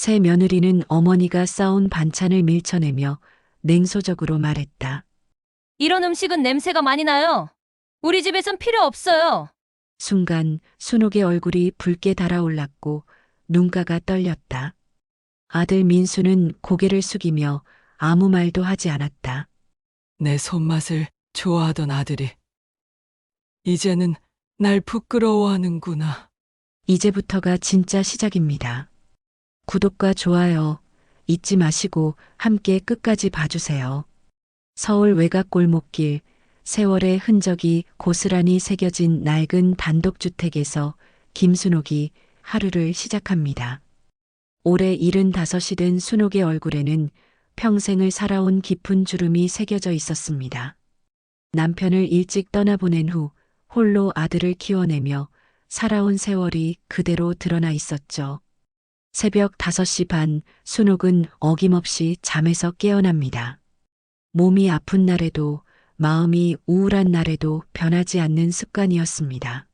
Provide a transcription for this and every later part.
새 며느리는 어머니가 싸온 반찬을 밀쳐내며 냉소적으로 말했다. 이런 음식은 냄새가 많이 나요. 우리 집에선 필요 없어요. 순간 순옥의 얼굴이 붉게 달아올랐고 눈가가 떨렸다. 아들 민수는 고개를 숙이며 아무 말도 하지 않았다. 내 손맛을 좋아하던 아들이 이제는 날 부끄러워하는구나. 이제부터가 진짜 시작입니다. 구독과 좋아요 잊지 마시고 함께 끝까지 봐주세요. 서울 외곽 골목길, 세월의 흔적이 고스란히 새겨진 낡은 단독주택에서 김순옥이 하루를 시작합니다. 올해 75이 된 순옥의 얼굴에는 평생을 살아온 깊은 주름이 새겨져 있었습니다. 남편을 일찍 떠나보낸 후 홀로 아들을 키워내며 살아온 세월이 그대로 드러나 있었죠. 새벽 5시 반, 순옥은 어김없이 잠에서 깨어납니다. 몸이 아픈 날에도 마음이 우울한 날에도 변하지 않는 습관이었습니다.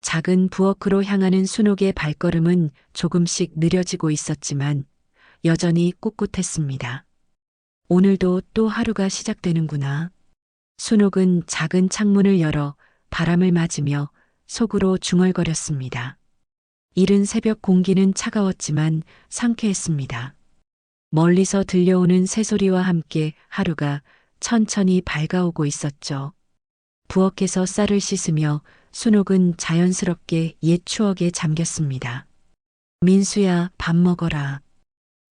작은 부엌으로 향하는 순옥의 발걸음은 조금씩 느려지고 있었지만 여전히 꿋꿋했습니다. 오늘도 또 하루가 시작되는구나. 순옥은 작은 창문을 열어 바람을 맞으며 속으로 중얼거렸습니다. 이른 새벽 공기는 차가웠지만 상쾌했습니다. 멀리서 들려오는 새소리와 함께 하루가 천천히 밝아오고 있었죠. 부엌에서 쌀을 씻으며 순옥은 자연스럽게 옛 추억에 잠겼습니다. 민수야, 밥 먹어라.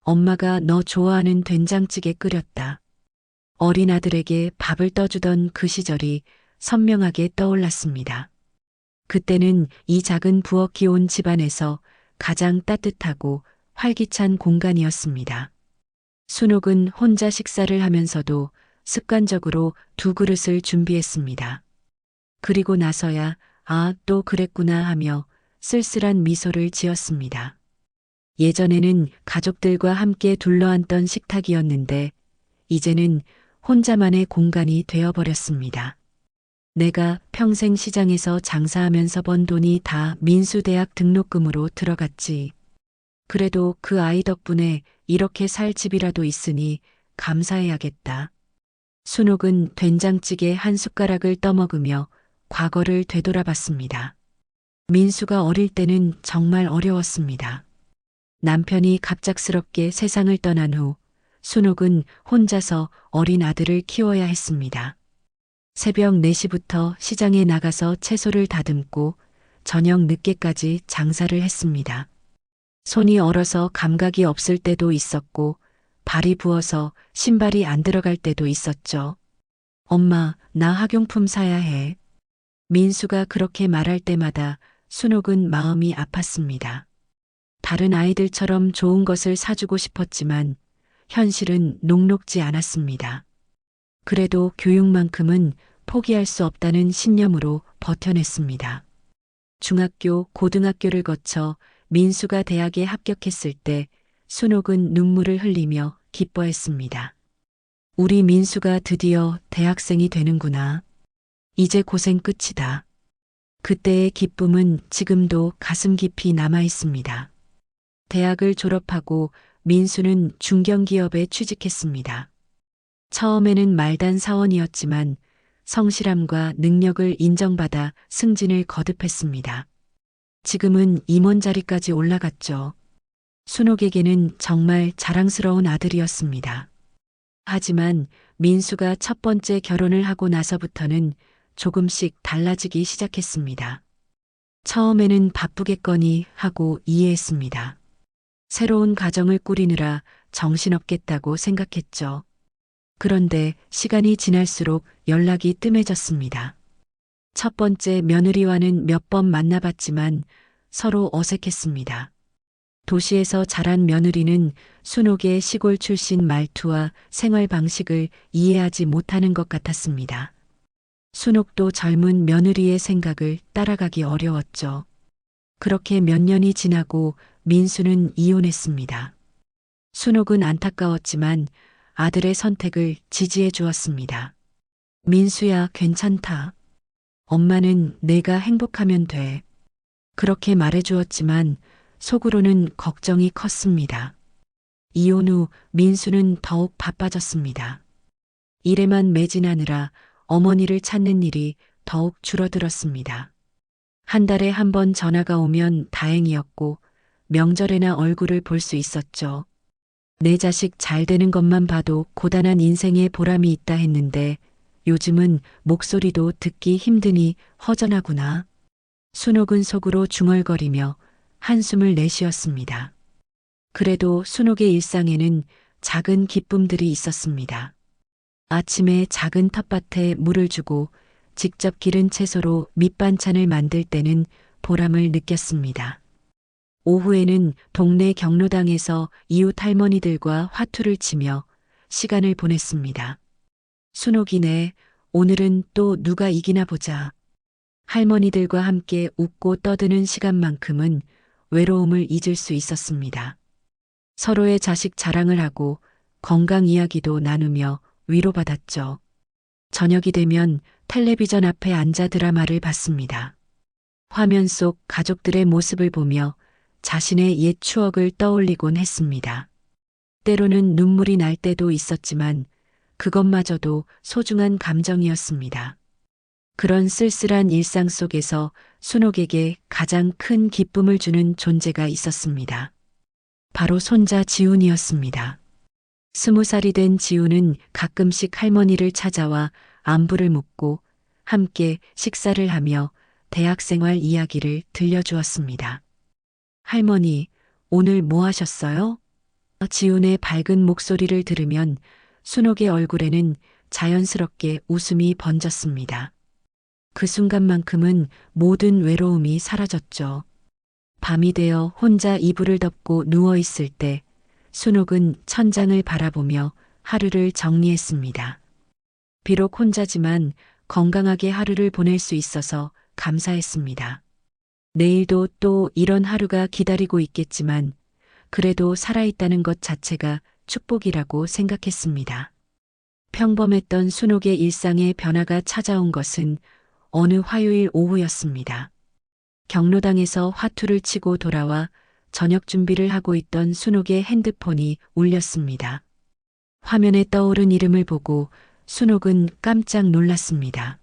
엄마가 너 좋아하는 된장찌개 끓였다. 어린 아들에게 밥을 떠주던 그 시절이 선명하게 떠올랐습니다. 그때는 이 작은 부엌이 온 집안에서 가장 따뜻하고 활기찬 공간이었습니다. 순옥은 혼자 식사를 하면서도 습관적으로 2그릇을 준비했습니다. 그리고 나서야 아, 또 그랬구나 하며 쓸쓸한 미소를 지었습니다. 예전에는 가족들과 함께 둘러앉던 식탁이었는데 이제는 혼자만의 공간이 되어버렸습니다. 내가 평생 시장에서 장사하면서 번 돈이 다 민수대학 등록금으로 들어갔지. 그래도 그 아이 덕분에 이렇게 살 집이라도 있으니 감사해야겠다. 순옥은 된장찌개 한 숟가락을 떠먹으며 과거를 되돌아봤습니다. 민수가 어릴 때는 정말 어려웠습니다. 남편이 갑작스럽게 세상을 떠난 후 순옥은 혼자서 어린 아들을 키워야 했습니다. 새벽 4시부터 시장에 나가서 채소를 다듬고 저녁 늦게까지 장사를 했습니다. 손이 얼어서 감각이 없을 때도 있었고 발이 부어서 신발이 안 들어갈 때도 있었죠. 엄마, 나 학용품 사야 해. 민수가 그렇게 말할 때마다 순옥은 마음이 아팠습니다. 다른 아이들처럼 좋은 것을 사주고 싶었지만 현실은 녹록지 않았습니다. 그래도 교육만큼은 포기할 수 없다는 신념으로 버텨냈습니다. 중학교, 고등학교를 거쳐 민수가 대학에 합격했을 때 순옥은 눈물을 흘리며 기뻐했습니다. 우리 민수가 드디어 대학생이 되는구나. 이제 고생 끝이다. 그때의 기쁨은 지금도 가슴 깊이 남아 있습니다. 대학을 졸업하고 민수는 중견기업에 취직했습니다. 처음에는 말단 사원이었지만 성실함과 능력을 인정받아 승진을 거듭했습니다. 지금은 임원 자리까지 올라갔죠. 순옥에게는 정말 자랑스러운 아들이었습니다. 하지만 민수가 첫 번째 결혼을 하고 나서부터는 조금씩 달라지기 시작했습니다. 처음에는 바쁘겠거니 하고 이해했습니다. 새로운 가정을 꾸리느라 정신없겠다고 생각했죠. 그런데 시간이 지날수록 연락이 뜸해졌습니다. 첫 번째 며느리와는 몇 번 만나봤지만 서로 어색했습니다. 도시에서 자란 며느리는 순옥의 시골 출신 말투와 생활 방식을 이해하지 못하는 것 같았습니다. 순옥도 젊은 며느리의 생각을 따라가기 어려웠죠. 그렇게 몇 년이 지나고 민수는 이혼했습니다. 순옥은 안타까웠지만 아들의 선택을 지지해 주었습니다. 민수야, 괜찮다. 엄마는 내가 행복하면 돼. 그렇게 말해 주었지만 속으로는 걱정이 컸습니다. 이혼 후 민수는 더욱 바빠졌습니다. 일에만 매진하느라 어머니를 찾는 일이 더욱 줄어들었습니다. 한 달에 한 번 전화가 오면 다행이었고 명절에나 얼굴을 볼 수 있었죠. 내 자식 잘 되는 것만 봐도 고단한 인생에 보람이 있다 했는데 요즘은 목소리도 듣기 힘드니 허전하구나. 순옥은 속으로 중얼거리며 한숨을 내쉬었습니다. 그래도 순옥의 일상에는 작은 기쁨들이 있었습니다. 아침에 작은 텃밭에 물을 주고 직접 기른 채소로 밑반찬을 만들 때는 보람을 느꼈습니다. 오후에는 동네 경로당에서 이웃 할머니들과 화투를 치며 시간을 보냈습니다. 순옥이네, 오늘은 또 누가 이기나 보자. 할머니들과 함께 웃고 떠드는 시간만큼은 외로움을 잊을 수 있었습니다. 서로의 자식 자랑을 하고 건강 이야기도 나누며 위로받았죠. 저녁이 되면 텔레비전 앞에 앉아 드라마를 봤습니다. 화면 속 가족들의 모습을 보며 자신의 옛 추억을 떠올리곤 했습니다. 때로는 눈물이 날 때도 있었지만 그것마저도 소중한 감정이었습니다. 그런 쓸쓸한 일상 속에서 순옥에게 가장 큰 기쁨을 주는 존재가 있었습니다. 바로 손자 지훈이었습니다. 20살이 된 지훈은 가끔씩 할머니를 찾아와 안부를 묻고 함께 식사를 하며 대학생활 이야기를 들려주었습니다. 할머니, 오늘 뭐 하셨어요? 지훈의 밝은 목소리를 들으면 순옥의 얼굴에는 자연스럽게 웃음이 번졌습니다. 그 순간만큼은 모든 외로움이 사라졌죠. 밤이 되어 혼자 이불을 덮고 누워있을 때 순옥은 천장을 바라보며 하루를 정리했습니다. 비록 혼자지만 건강하게 하루를 보낼 수 있어서 감사했습니다. 내일도 또 이런 하루가 기다리고 있겠지만 그래도 살아있다는 것 자체가 축복이라고 생각했습니다. 평범했던 순옥의 일상에 변화가 찾아온 것은 어느 화요일 오후였습니다. 경로당에서 화투를 치고 돌아와 저녁 준비를 하고 있던 순옥의 핸드폰이 울렸습니다. 화면에 떠오른 이름을 보고 순옥은 깜짝 놀랐습니다.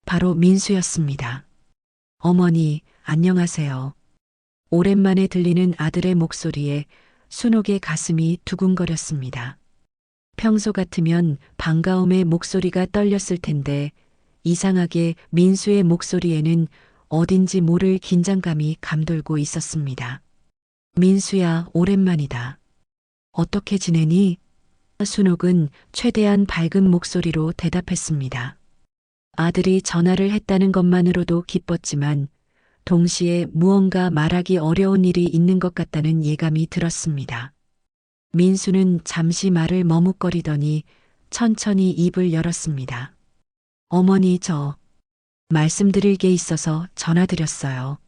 바로 민수였습니다. 어머니, 안녕하세요. 오랜만에 들리는 아들의 목소리에 순옥의 가슴이 두근거렸습니다. 평소 같으면 반가움의 목소리가 떨렸을 텐데 이상하게 민수의 목소리에는 어딘지 모를 긴장감이 감돌고 있었습니다. 민수야, 오랜만이다. 어떻게 지내니? 순옥은 최대한 밝은 목소리로 대답했습니다. 아들이 전화를 했다는 것만으로도 기뻤지만 동시에 무언가 말하기 어려운 일이 있는 것 같다는 예감이 들었습니다. 민수는 잠시 말을 머뭇거리더니 천천히 입을 열었습니다. 어머니, 저 말씀드릴 게 있어서 전화드렸어요.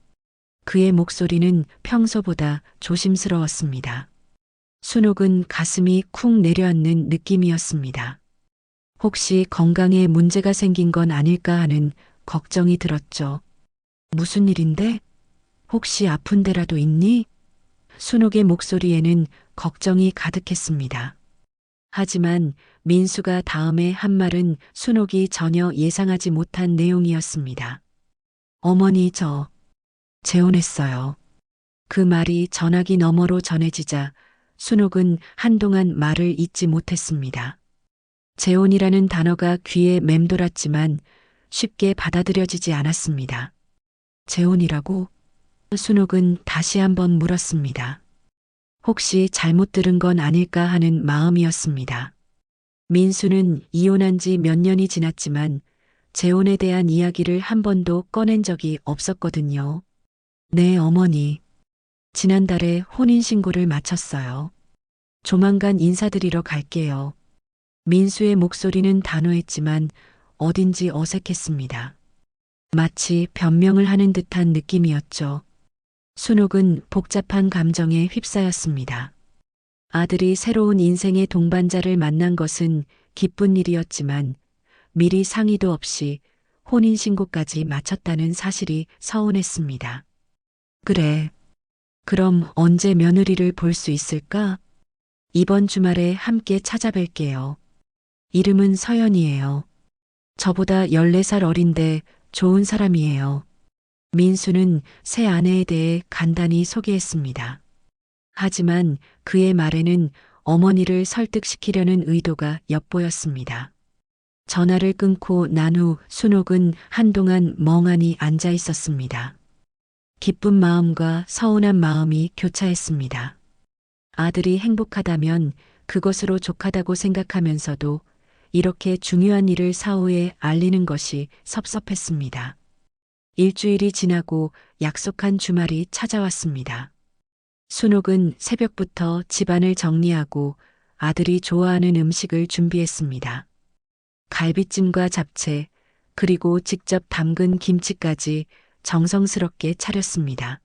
그의 목소리는 평소보다 조심스러웠습니다. 순옥은 가슴이 쿵 내려앉는 느낌이었습니다. 혹시 건강에 문제가 생긴 건 아닐까 하는 걱정이 들었죠. 무슨 일인데? 혹시 아픈 데라도 있니? 순옥의 목소리에는 걱정이 가득했습니다. 하지만 민수가 다음에 한 말은 순옥이 전혀 예상하지 못한 내용이었습니다. 어머니, 저 재혼했어요. 그 말이 전화기 너머로 전해지자 순옥은 한동안 말을 잇지 못했습니다. 재혼이라는 단어가 귀에 맴돌았지만 쉽게 받아들여지지 않았습니다. 재혼이라고? 순옥은 다시 한번 물었습니다. 혹시 잘못 들은 건 아닐까 하는 마음이었습니다. 민수는 이혼한 지 몇 년이 지났지만 재혼에 대한 이야기를 한 번도 꺼낸 적이 없었거든요. 네, 어머니. 지난달에 혼인신고를 마쳤어요. 조만간 인사드리러 갈게요. 민수의 목소리는 단호했지만 어딘지 어색했습니다. 마치 변명을 하는 듯한 느낌이었죠. 순옥은 복잡한 감정에 휩싸였습니다. 아들이 새로운 인생의 동반자를 만난 것은 기쁜 일이었지만 미리 상의도 없이 혼인신고까지 마쳤다는 사실이 서운했습니다. 그래. 그럼 언제 며느리를 볼 수 있을까? 이번 주말에 함께 찾아뵐게요. 이름은 서연이에요. 저보다 14살 어린데 좋은 사람이에요. 민수는 새 아내에 대해 간단히 소개했습니다. 하지만 그의 말에는 어머니를 설득시키려는 의도가 엿보였습니다. 전화를 끊고 난 후 순옥은 한동안 멍하니 앉아 있었습니다. 기쁜 마음과 서운한 마음이 교차했습니다. 아들이 행복하다면 그것으로 족하다고 생각하면서도 이렇게 중요한 일을 사후에 알리는 것이 섭섭했습니다. 일주일이 지나고 약속한 주말이 찾아왔습니다. 순옥은 새벽부터 집안을 정리하고 아들이 좋아하는 음식을 준비했습니다. 갈비찜과 잡채, 그리고 직접 담근 김치까지 정성스럽게 차렸습니다.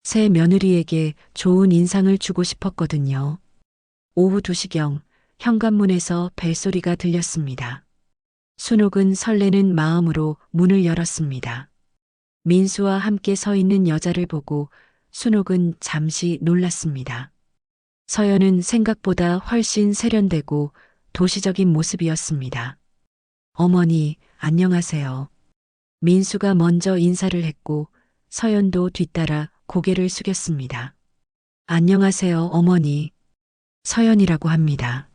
새 며느리에게 좋은 인상을 주고 싶었거든요. 오후 2시경 현관문에서 벨소리가 들렸습니다. 순옥은 설레는 마음으로 문을 열었습니다. 민수와 함께 서 있는 여자를 보고 순옥은 잠시 놀랐습니다. 서연은 생각보다 훨씬 세련되고 도시적인 모습이었습니다. 어머니, 안녕하세요. 민수가 먼저 인사를 했고 서연도 뒤따라 고개를 숙였습니다. 안녕하세요, 어머니. 서연이라고 합니다.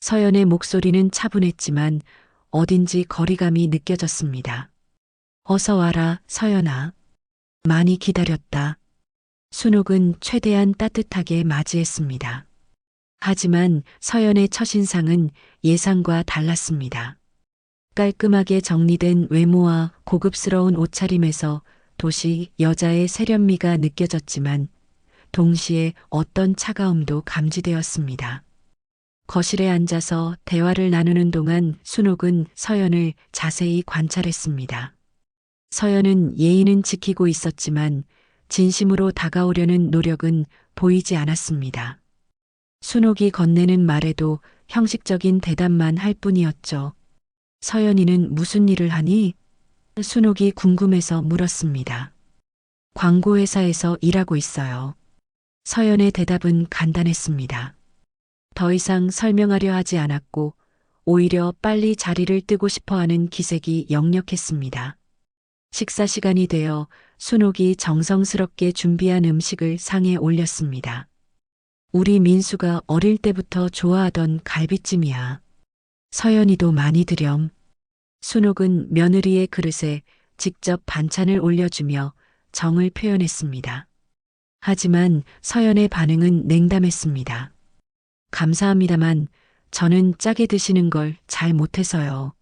서연의 목소리는 차분했지만 어딘지 거리감이 느껴졌습니다. 어서 와라, 서연아. 많이 기다렸다. 순옥은 최대한 따뜻하게 맞이했습니다. 하지만 서연의 첫인상은 예상과 달랐습니다. 깔끔하게 정리된 외모와 고급스러운 옷차림에서 도시 여자의 세련미가 느껴졌지만 동시에 어떤 차가움도 감지되었습니다. 거실에 앉아서 대화를 나누는 동안 순옥은 서연을 자세히 관찰했습니다. 서연은 예의는 지키고 있었지만 진심으로 다가오려는 노력은 보이지 않았습니다. 순옥이 건네는 말에도 형식적인 대답만 할 뿐이었죠. 서연이는 무슨 일을 하니? 순옥이 궁금해서 물었습니다. 광고회사에서 일하고 있어요. 서연의 대답은 간단했습니다. 더 이상 설명하려 하지 않았고 오히려 빨리 자리를 뜨고 싶어하는 기색이 역력했습니다. 식사 시간이 되어 순옥이 정성스럽게 준비한 음식을 상에 올렸습니다. 우리 민수가 어릴 때부터 좋아하던 갈비찜이야. 서연이도 많이 드렴. 순옥은 며느리의 그릇에 직접 반찬을 올려주며 정을 표현했습니다. 하지만 서연의 반응은 냉담했습니다. 감사합니다만 저는 짜게 드시는 걸 잘 못해서요.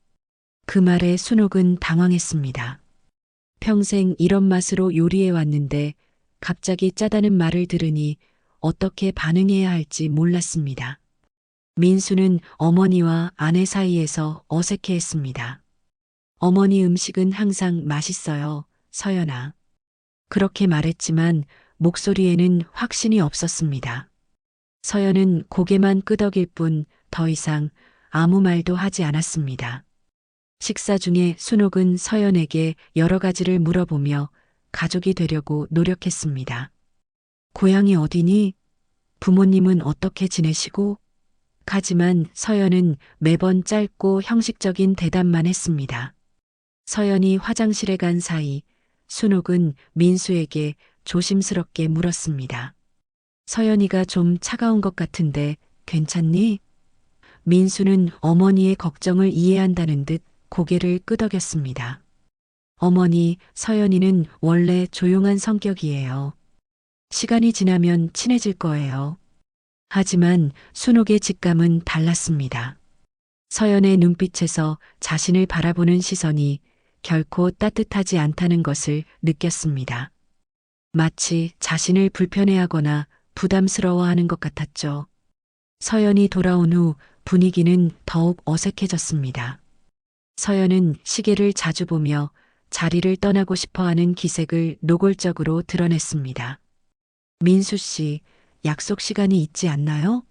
그 말에 순옥은 당황했습니다. 평생 이런 맛으로 요리해 왔는데 갑자기 짜다는 말을 들으니 어떻게 반응해야 할지 몰랐습니다. 민수는 어머니와 아내 사이에서 어색해했습니다. 어머니 음식은 항상 맛있어요, 서연아. 그렇게 말했지만 목소리에는 확신이 없었습니다. 서연은 고개만 끄덕일 뿐 더 이상 아무 말도 하지 않았습니다. 식사 중에 순옥은 서연에게 여러 가지를 물어보며 가족이 되려고 노력했습니다. 고향이 어디니? 부모님은 어떻게 지내시고? 하지만 서연은 매번 짧고 형식적인 대답만 했습니다. 서연이 화장실에 간 사이 순옥은 민수에게 조심스럽게 물었습니다. 서연이가 좀 차가운 것 같은데 괜찮니? 민수는 어머니의 걱정을 이해한다는 듯 고개를 끄덕였습니다. 어머니, 서연이는 원래 조용한 성격이에요. 시간이 지나면 친해질 거예요. 하지만 순옥의 직감은 달랐습니다. 서연의 눈빛에서 자신을 바라보는 시선이 결코 따뜻하지 않다는 것을 느꼈습니다. 마치 자신을 불편해하거나 부담스러워하는 것 같았죠. 서연이 돌아온 후 분위기는 더욱 어색해졌습니다. 서연은 시계를 자주 보며 자리를 떠나고 싶어하는 기색을 노골적으로 드러냈습니다. 민수 씨, 약속 시간이 있지 않나요?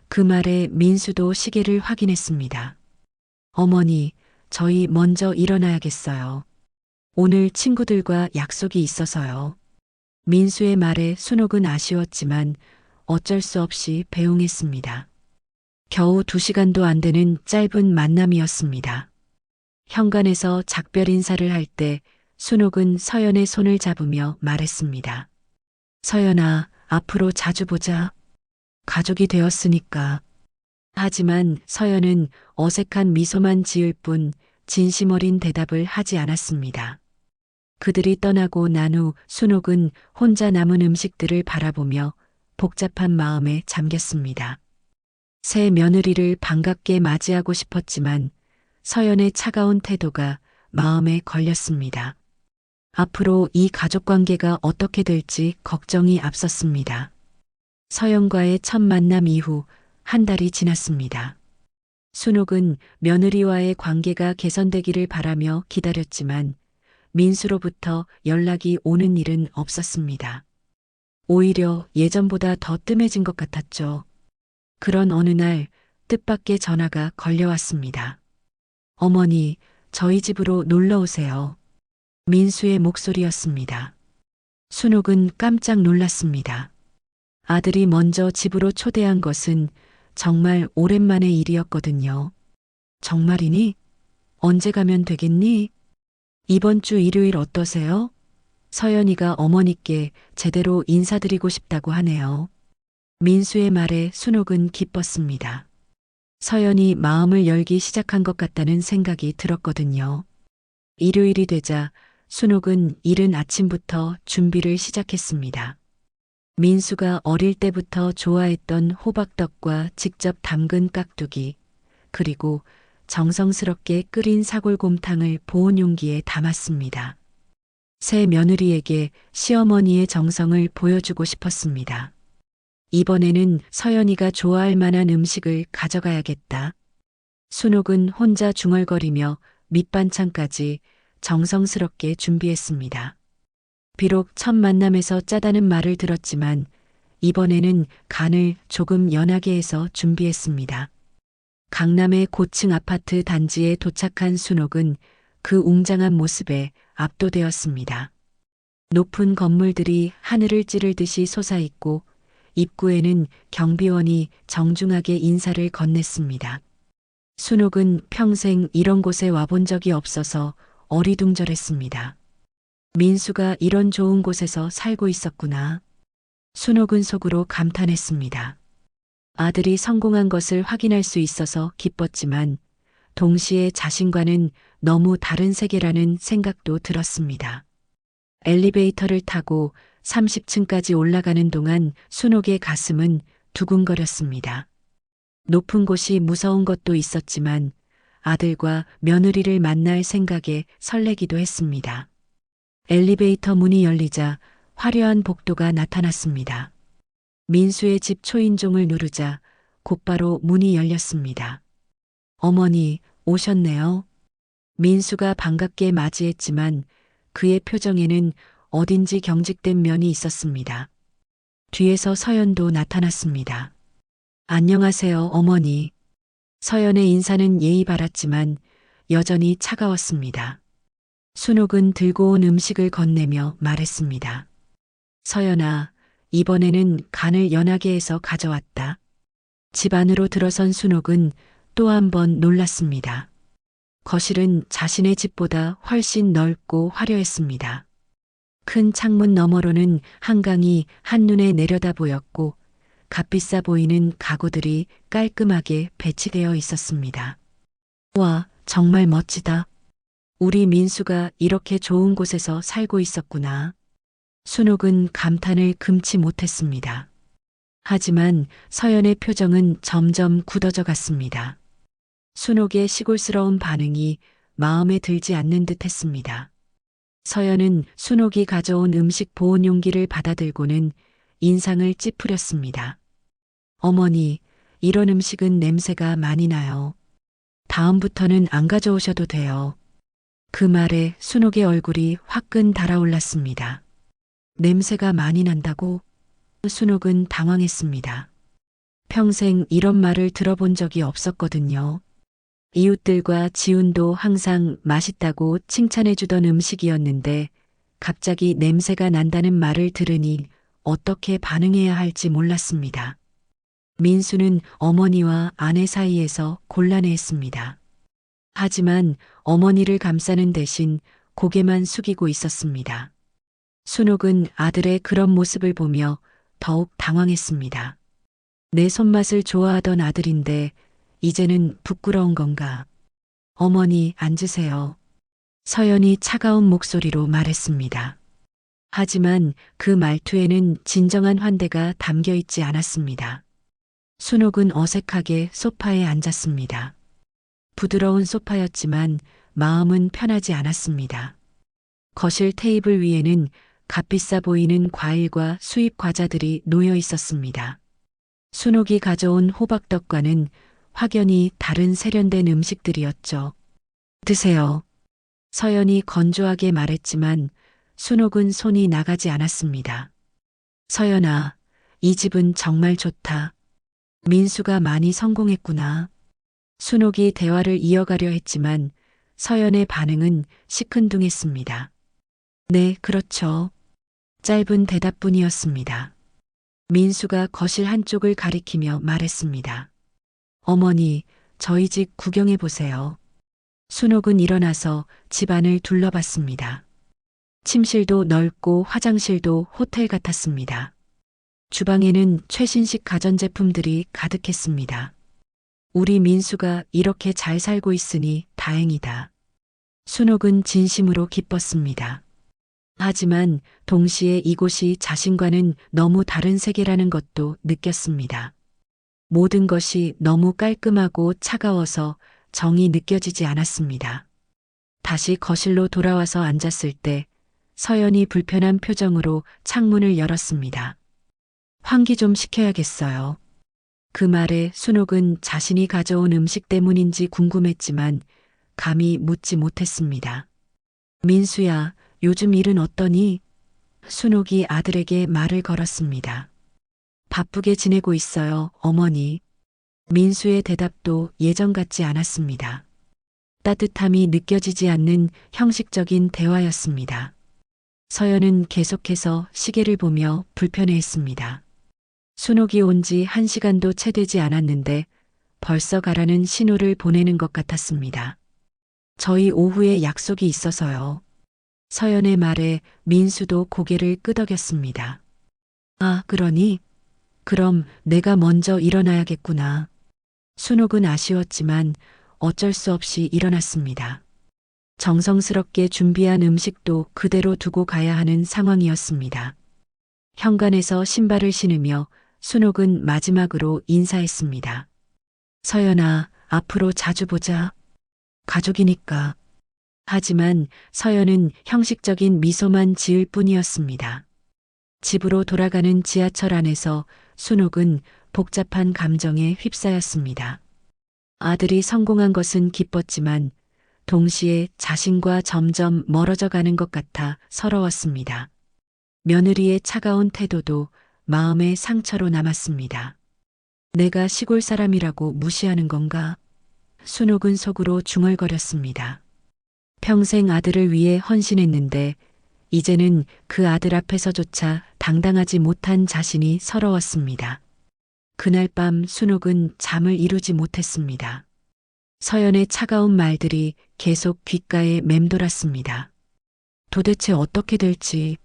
그 말에 민수도 시계를 확인했습니다. 어머니, 저희 먼저 일어나야겠어요. 오늘 친구들과 약속이 있어서요. 민수의 말에 순옥은 아쉬웠지만 어쩔 수 없이 배웅했습니다. 겨우 2시간도 안 되는 짧은 만남이었습니다. 현관에서 작별 인사를 할 때 순옥은 서연의 손을 잡으며 말했습니다. 서연아, 앞으로 자주 보자. 가족이 되었으니까. 하지만 서연은 어색한 미소만 지을 뿐 진심 어린 대답을 하지 않았습니다. 그들이 떠나고 난 후 순옥은 혼자 남은 음식들을 바라보며 복잡한 마음에 잠겼습니다. 새 며느리를 반갑게 맞이하고 싶었지만 서연의 차가운 태도가 마음에 걸렸습니다. 앞으로 이 가족 관계가 어떻게 될지 걱정이 앞섰습니다. 서연과의 첫 만남 이후 한 달이 지났습니다. 순옥은 며느리와의 관계가 개선되기를 바라며 기다렸지만 민수로부터 연락이 오는 일은 없었습니다. 오히려 예전보다 더 뜸해진 것 같았죠. 그런 어느 날 뜻밖의 전화가 걸려왔습니다. 어머니, 저희 집으로 놀러 오세요. 민수의 목소리였습니다. 순옥은 깜짝 놀랐습니다. 아들이 먼저 집으로 초대한 것은 정말 오랜만의 일이었거든요. 정말이니? 언제 가면 되겠니? 이번 주 일요일 어떠세요? 서연이가 어머니께 제대로 인사드리고 싶다고 하네요. 민수의 말에 순옥은 기뻤습니다. 서연이 마음을 열기 시작한 것 같다는 생각이 들었거든요. 일요일이 되자 순옥은 이른 아침부터 준비를 시작했습니다. 민수가 어릴 때부터 좋아했던 호박떡과 직접 담근 깍두기, 그리고 정성스럽게 끓인 사골곰탕을 보온 용기에 담았습니다. 새 며느리에게 시어머니의 정성을 보여주고 싶었습니다. 이번에는 서연이가 좋아할 만한 음식을 가져가야겠다. 순옥은 혼자 중얼거리며 밑반찬까지 정성스럽게 준비했습니다. 비록 첫 만남에서 짜다는 말을 들었지만 이번에는 간을 조금 연하게 해서 준비했습니다. 강남의 고층 아파트 단지에 도착한 순옥은 그 웅장한 모습에 압도되었습니다. 높은 건물들이 하늘을 찌를 듯이 솟아있고 입구에는 경비원이 정중하게 인사를 건넸습니다. 순옥은 평생 이런 곳에 와본 적이 없어서 어리둥절했습니다. 민수가 이런 좋은 곳에서 살고 있었구나. 순옥은 속으로 감탄했습니다. 아들이 성공한 것을 확인할 수 있어서 기뻤지만 동시에 자신과는 너무 다른 세계라는 생각도 들었습니다. 엘리베이터를 타고 30층까지 올라가는 동안 순옥의 가슴은 두근거렸습니다. 높은 곳이 무서운 것도 있었지만 아들과 며느리를 만날 생각에 설레기도 했습니다. 엘리베이터 문이 열리자 화려한 복도가 나타났습니다. 민수의 집 초인종을 누르자 곧바로 문이 열렸습니다. 어머니, 오셨네요. 민수가 반갑게 맞이했지만 그의 표정에는 어딘지 경직된 면이 있었습니다. 뒤에서 서연도 나타났습니다. 안녕하세요, 어머니. 서연의 인사는 예의 바랐지만 여전히 차가웠습니다. 순옥은 들고 온 음식을 건네며 말했습니다. 서연아, 이번에는 간을 연하게 해서 가져왔다. 집 안으로 들어선 순옥은 또 한 번 놀랐습니다. 거실은 자신의 집보다 훨씬 넓고 화려했습니다. 큰 창문 너머로는 한강이 한눈에 내려다 보였고 값비싸 보이는 가구들이 깔끔하게 배치되어 있었습니다. 와, 정말 멋지다. 우리 민수가 이렇게 좋은 곳에서 살고 있었구나. 순옥은 감탄을 금치 못했습니다. 하지만 서연의 표정은 점점 굳어져 갔습니다. 순옥의 시골스러운 반응이 마음에 들지 않는 듯 했습니다. 서연은 순옥이 가져온 음식 보온 용기를 받아들고는 인상을 찌푸렸습니다. 어머니, 이런 음식은 냄새가 많이 나요. 다음부터는 안 가져오셔도 돼요. 그 말에 순옥의 얼굴이 화끈 달아올랐습니다. 냄새가 많이 난다고? 순옥은 당황했습니다. 평생 이런 말을 들어본 적이 없었거든요. 이웃들과 지훈도 항상 맛있다고 칭찬해주던 음식이었는데 갑자기 냄새가 난다는 말을 들으니 어떻게 반응해야 할지 몰랐습니다. 민수는 어머니와 아내 사이에서 곤란해했습니다. 하지만 어머니를 감싸는 대신 고개만 숙이고 있었습니다. 순옥은 아들의 그런 모습을 보며 더욱 당황했습니다. 내 손맛을 좋아하던 아들인데 이제는 부끄러운 건가? 어머니 앉으세요. 서연이 차가운 목소리로 말했습니다. 하지만 그 말투에는 진정한 환대가 담겨 있지 않았습니다. 순옥은 어색하게 소파에 앉았습니다. 부드러운 소파였지만 마음은 편하지 않았습니다. 거실 테이블 위에는 값비싸 보이는 과일과 수입 과자들이 놓여 있었습니다. 순옥이 가져온 호박떡과는 확연히 다른 세련된 음식들이었죠. 드세요. 서연이 건조하게 말했지만 순옥은 손이 나가지 않았습니다. 서연아, 이 집은 정말 좋다. 민수가 많이 성공했구나. 순옥이 대화를 이어가려 했지만 서연의 반응은 시큰둥했습니다. 네, 그렇죠. 짧은 대답뿐이었습니다. 민수가 거실 한쪽을 가리키며 말했습니다. 어머니, 저희 집 구경해 보세요. 순옥은 일어나서 집안을 둘러봤습니다. 침실도 넓고 화장실도 호텔 같았습니다. 주방에는 최신식 가전제품들이 가득했습니다. 우리 민수가 이렇게 잘 살고 있으니 다행이다. 순옥은 진심으로 기뻤습니다. 하지만 동시에 이곳이 자신과는 너무 다른 세계라는 것도 느꼈습니다. 모든 것이 너무 깔끔하고 차가워서 정이 느껴지지 않았습니다. 다시 거실로 돌아와서 앉았을 때 서연이 불편한 표정으로 창문을 열었습니다. 환기 좀 시켜야겠어요. 그 말에 순옥은 자신이 가져온 음식 때문인지 궁금했지만 감히 묻지 못했습니다. 민수야, 요즘 일은 어떠니? 순옥이 아들에게 말을 걸었습니다. 바쁘게 지내고 있어요, 어머니. 민수의 대답도 예전 같지 않았습니다. 따뜻함이 느껴지지 않는 형식적인 대화였습니다. 서연은 계속해서 시계를 보며 불편해했습니다. 순옥이 온 지 1시간도 채 되지 않았는데 벌써 가라는 신호를 보내는 것 같았습니다. 저희 오후에 약속이 있어서요. 서연의 말에 민수도 고개를 끄덕였습니다. 아, 그러니? 그럼 내가 먼저 일어나야겠구나. 순옥은 아쉬웠지만 어쩔 수 없이 일어났습니다. 정성스럽게 준비한 음식도 그대로 두고 가야 하는 상황이었습니다. 현관에서 신발을 신으며 순옥은 마지막으로 인사했습니다. 서연아, 앞으로 자주 보자. 가족이니까. 하지만 서연은 형식적인 미소만 지을 뿐이었습니다. 집으로 돌아가는 지하철 안에서 순옥은 복잡한 감정에 휩싸였습니다. 아들이 성공한 것은 기뻤지만 동시에 자신과 점점 멀어져 가는 것 같아 서러웠습니다. 며느리의 차가운 태도도 마음의 상처로 남았습니다. 내가 시골 사람이라고 무시하는 건가? 순옥은 속으로 중얼거렸습니다. 평생 아들을 위해 헌신했는데 이제는 그 아들 앞에서조차 당당하지 못한 자신이 서러웠습니다. 그날 밤 순옥은 잠을 이루지 못했습니다. 서연의 차가운 말들이 계속 귓가에 맴돌았습니다. 도대체 어떻게 될지.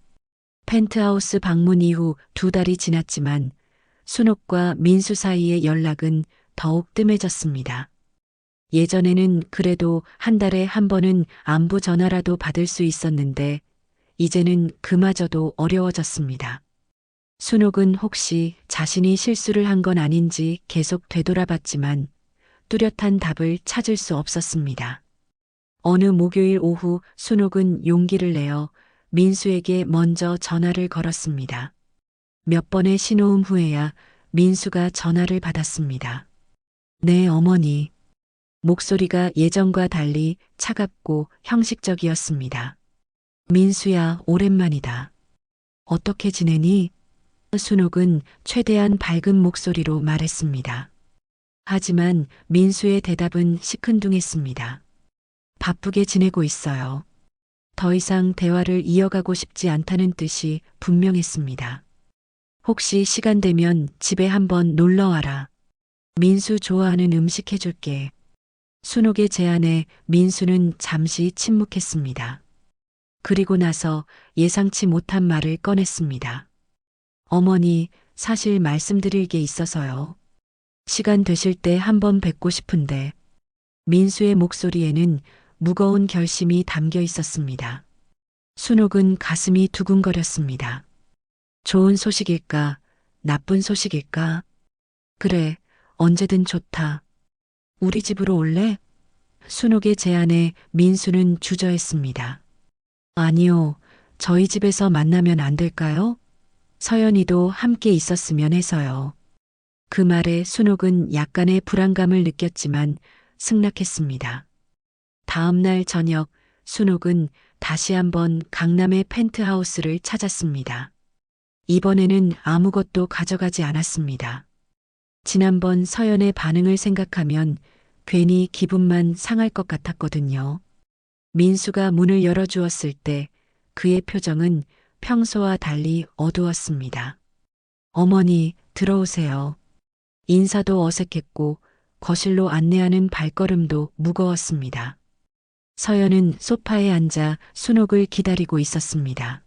펜트하우스 방문 이후 2달이 지났지만 순옥과 민수 사이의 연락은 더욱 뜸해졌습니다. 예전에는 그래도 한 달에 한 번은 안부 전화라도 받을 수 있었는데 이제는 그마저도 어려워졌습니다. 순옥은 혹시 자신이 실수를 한 건 아닌지 계속 되돌아봤지만 뚜렷한 답을 찾을 수 없었습니다. 어느 목요일 오후 순옥은 용기를 내어 민수에게 먼저 전화를 걸었습니다. 몇 번의 신호음 후에야 민수가 전화를 받았습니다. 네, 어머니. 목소리가 예전과 달리 차갑고 형식적이었습니다. 민수야, 오랜만이다. 어떻게 지내니? 순옥은 최대한 밝은 목소리로 말했습니다. 하지만 민수의 대답은 시큰둥했습니다. 바쁘게 지내고 있어요. 더 이상 대화를 이어가고 싶지 않다는 뜻이 분명했습니다. 혹시 시간 되면 집에 한번 놀러 와라. 민수 좋아하는 음식 해줄게. 순옥의 제안에 민수는 잠시 침묵했습니다. 그리고 나서 예상치 못한 말을 꺼냈습니다. 어머니, 사실 말씀드릴 게 있어서요. 시간 되실 때 한번 뵙고 싶은데. 민수의 목소리에는 무거운 결심이 담겨 있었습니다. 순옥은 가슴이 두근거렸습니다. 좋은 소식일까? 나쁜 소식일까? 그래, 언제든 좋다. 우리 집으로 올래? 순옥의 제안에 민수는 주저했습니다. 아니요, 저희 집에서 만나면 안 될까요? 서연이도 함께 있었으면 해서요. 그 말에 순옥은 약간의 불안감을 느꼈지만 승낙했습니다. 다음 날 저녁, 순옥은 다시 한번 강남의 펜트하우스를 찾았습니다. 이번에는 아무것도 가져가지 않았습니다. 지난번 서연의 반응을 생각하면 괜히 기분만 상할 것 같았거든요. 민수가 문을 열어주었을 때 그의 표정은 평소와 달리 어두웠습니다. 어머니, 들어오세요. 인사도 어색했고 거실로 안내하는 발걸음도 무거웠습니다. 서연은 소파에 앉아 순옥을 기다리고 있었습니다.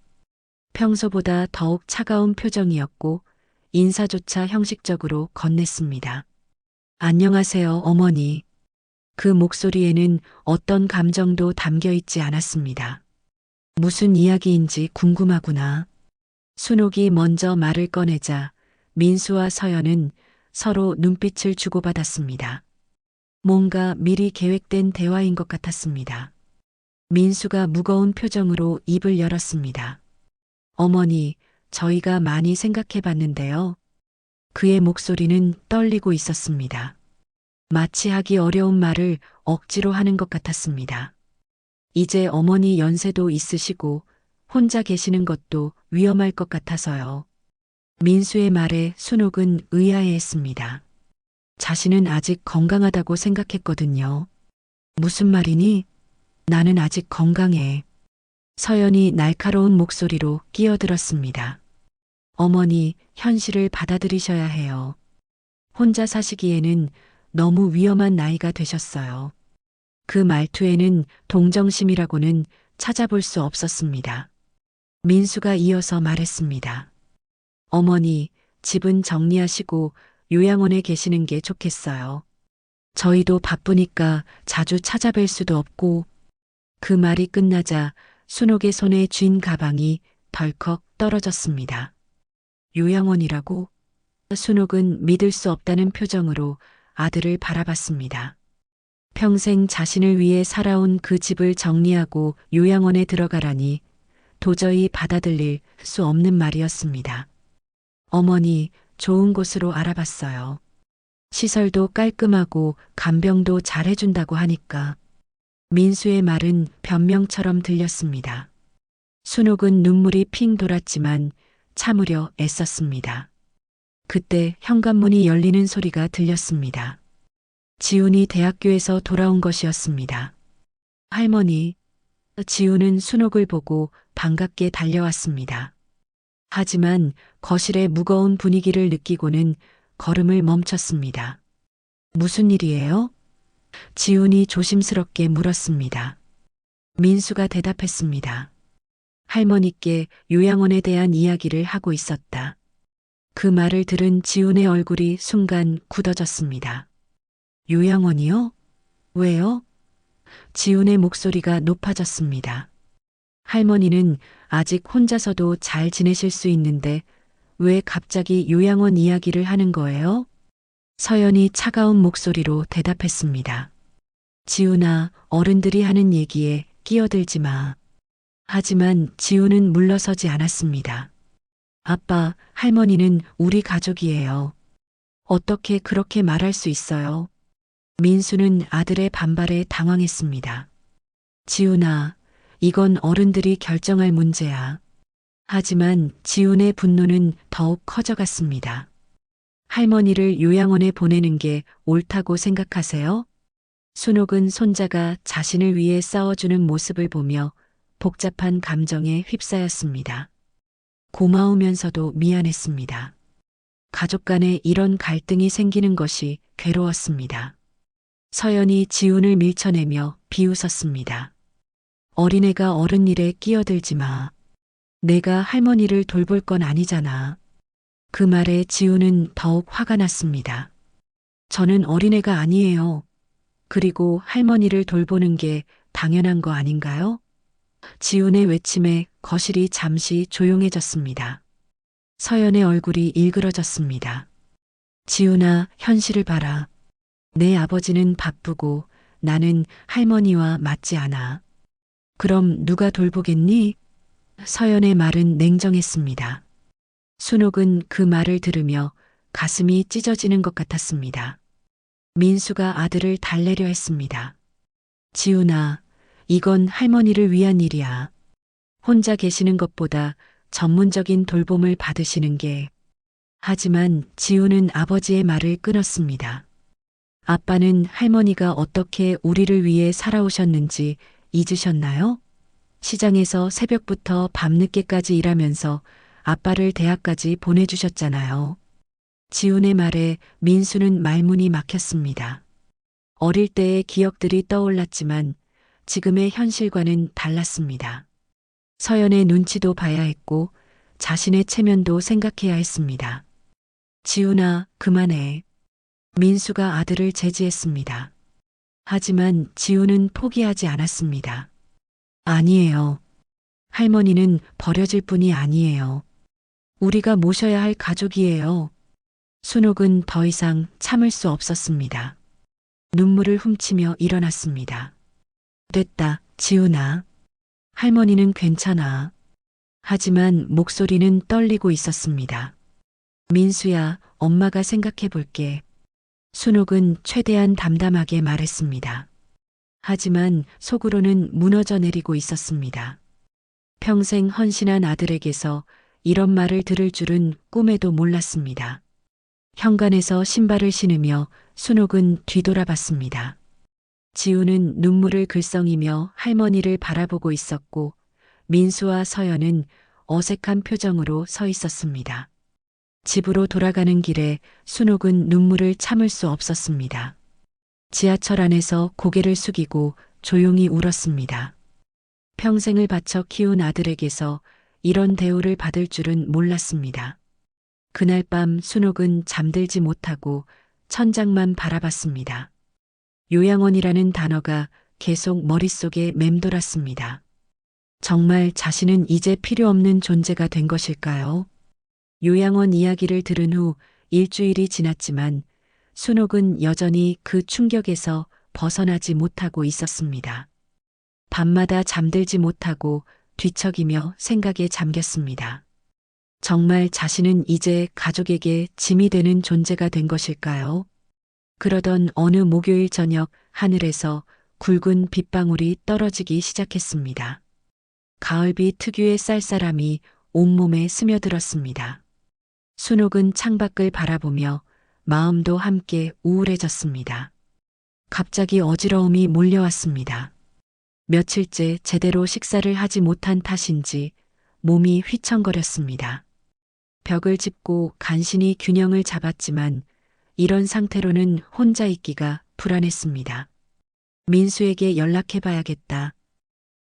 평소보다 더욱 차가운 표정이었고 인사조차 형식적으로 건넸습니다. 안녕하세요, 어머니. 그 목소리에는 어떤 감정도 담겨 있지 않았습니다. 무슨 이야기인지 궁금하구나. 순옥이 먼저 말을 꺼내자 민수와 서연은 서로 눈빛을 주고받았습니다. 뭔가 미리 계획된 대화인 것 같았습니다. 민수가 무거운 표정으로 입을 열었습니다. 어머니, 저희가 많이 생각해 봤는데요. 그의 목소리는 떨리고 있었습니다. 마치 하기 어려운 말을 억지로 하는 것 같았습니다. 이제 어머니 연세도 있으시고 혼자 계시는 것도 위험할 것 같아서요. 민수의 말에 순옥은 의아해했습니다. 자신은 아직 건강하다고 생각했거든요. 무슨 말이니? 나는 아직 건강해. 서연이 날카로운 목소리로 끼어들었습니다. 어머니, 현실을 받아들이셔야 해요. 혼자 사시기에는 너무 위험한 나이가 되셨어요. 그 말투에는 동정심이라고는 찾아볼 수 없었습니다. 민수가 이어서 말했습니다. 어머니, 집은 정리하시고 요양원에 계시는 게 좋겠어요. 저희도 바쁘니까 자주 찾아뵐 수도 없고. 그 말이 끝나자 순옥의 손에 쥔 가방이 덜컥 떨어졌습니다. 요양원이라고? 순옥은 믿을 수 없다는 표정으로 아들을 바라봤습니다. 평생 자신을 위해 살아온 그 집을 정리하고 요양원에 들어가라니 도저히 받아들일 수 없는 말이었습니다. 어머니, 좋은 곳으로 알아봤어요. 시설도 깔끔하고 간병도 잘 해준다고 하니까. 민수의 말은 변명처럼 들렸습니다. 순옥은 눈물이 핑 돌았지만 참으려 애썼습니다. 그때 현관문이 열리는 소리가 들렸습니다. 지훈이 대학교에서 돌아온 것이었습니다. 할머니, 지훈은 순옥을 보고 반갑게 달려왔습니다. 하지만 거실의 무거운 분위기를 느끼고는 걸음을 멈췄습니다. 무슨 일이에요? 지훈이 조심스럽게 물었습니다. 민수가 대답했습니다. 할머니께 요양원에 대한 이야기를 하고 있었다. 그 말을 들은 지훈의 얼굴이 순간 굳어졌습니다. 요양원이요? 왜요? 지훈의 목소리가 높아졌습니다. 할머니는 아직 혼자서도 잘 지내실 수 있는데 왜 갑자기 요양원 이야기를 하는 거예요? 서연이 차가운 목소리로 대답했습니다. 지훈아, 어른들이 하는 얘기에 끼어들지 마. 하지만 지훈은 물러서지 않았습니다. 아빠, 할머니는 우리 가족이에요. 어떻게 그렇게 말할 수 있어요? 민수는 아들의 반발에 당황했습니다. 지훈아, 이건 어른들이 결정할 문제야. 하지만 지훈의 분노는 더욱 커져갔습니다. 할머니를 요양원에 보내는 게 옳다고 생각하세요? 순옥은 손자가 자신을 위해 싸워주는 모습을 보며 복잡한 감정에 휩싸였습니다. 고마우면서도 미안했습니다. 가족 간에 이런 갈등이 생기는 것이 괴로웠습니다. 서연이 지훈을 밀쳐내며 비웃었습니다. 어린애가 어른 일에 끼어들지 마. 내가 할머니를 돌볼 건 아니잖아. 그 말에 지훈은 더욱 화가 났습니다. 저는 어린애가 아니에요. 그리고 할머니를 돌보는 게 당연한 거 아닌가요? 지훈의 외침에 거실이 잠시 조용해졌습니다. 서연의 얼굴이 일그러졌습니다. 지훈아, 현실을 봐라. 내 아버지는 바쁘고 나는 할머니와 맞지 않아. 그럼 누가 돌보겠니? 서연의 말은 냉정했습니다. 순옥은 그 말을 들으며 가슴이 찢어지는 것 같았습니다. 민수가 아들을 달래려 했습니다. 지훈아, 이건 할머니를 위한 일이야. 혼자 계시는 것보다 전문적인 돌봄을 받으시는 게. 하지만 지훈은 아버지의 말을 끊었습니다. 아빠는 할머니가 어떻게 우리를 위해 살아오셨는지 잊으셨나요? 시장에서 새벽부터 밤늦게까지 일하면서 아빠를 대학까지 보내주셨잖아요. 지훈의 말에 민수는 말문이 막혔습니다. 어릴 때의 기억들이 떠올랐지만 지금의 현실과는 달랐습니다. 서연의 눈치도 봐야 했고 자신의 체면도 생각해야 했습니다. 지훈아, 그만해. 민수가 아들을 제지했습니다. 하지만 지훈은 포기하지 않았습니다. 아니에요. 할머니는 버려질 분이 아니에요. 우리가 모셔야 할 가족이에요. 순옥은 더 이상 참을 수 없었습니다. 눈물을 훔치며 일어났습니다. 됐다, 지훈아. 할머니는 괜찮아. 하지만 목소리는 떨리고 있었습니다. 민수야, 엄마가 생각해 볼게. 순옥은 최대한 담담하게 말했습니다. 하지만 속으로는 무너져 내리고 있었습니다. 평생 헌신한 아들에게서 이런 말을 들을 줄은 꿈에도 몰랐습니다. 현관에서 신발을 신으며 순옥은 뒤돌아봤습니다. 지우는 눈물을 글썽이며 할머니를 바라보고 있었고 민수와 서연은 어색한 표정으로 서 있었습니다. 집으로 돌아가는 길에 순옥은 눈물을 참을 수 없었습니다. 지하철 안에서 고개를 숙이고 조용히 울었습니다. 평생을 바쳐 키운 아들에게서 이런 대우를 받을 줄은 몰랐습니다. 그날 밤 순옥은 잠들지 못하고 천장만 바라봤습니다. 요양원이라는 단어가 계속 머릿속에 맴돌았습니다. 정말 자신은 이제 필요 없는 존재가 된 것일까요? 요양원 이야기를 들은 후 일주일이 지났지만 순옥은 여전히 그 충격에서 벗어나지 못하고 있었습니다. 밤마다 잠들지 못하고 뒤척이며 생각에 잠겼습니다. 정말 자신은 이제 가족에게 짐이 되는 존재가 된 것일까요? 그러던 어느 목요일 저녁 하늘에서 굵은 빗방울이 떨어지기 시작했습니다. 가을비 특유의 쌀쌀함이 온몸에 스며들었습니다. 순옥은 창밖을 바라보며 마음도 함께 우울해졌습니다. 갑자기 어지러움이 몰려왔습니다. 며칠째 제대로 식사를 하지 못한 탓인지 몸이 휘청거렸습니다. 벽을 짚고 간신히 균형을 잡았지만 이런 상태로는 혼자 있기가 불안했습니다. 민수에게 연락해봐야겠다.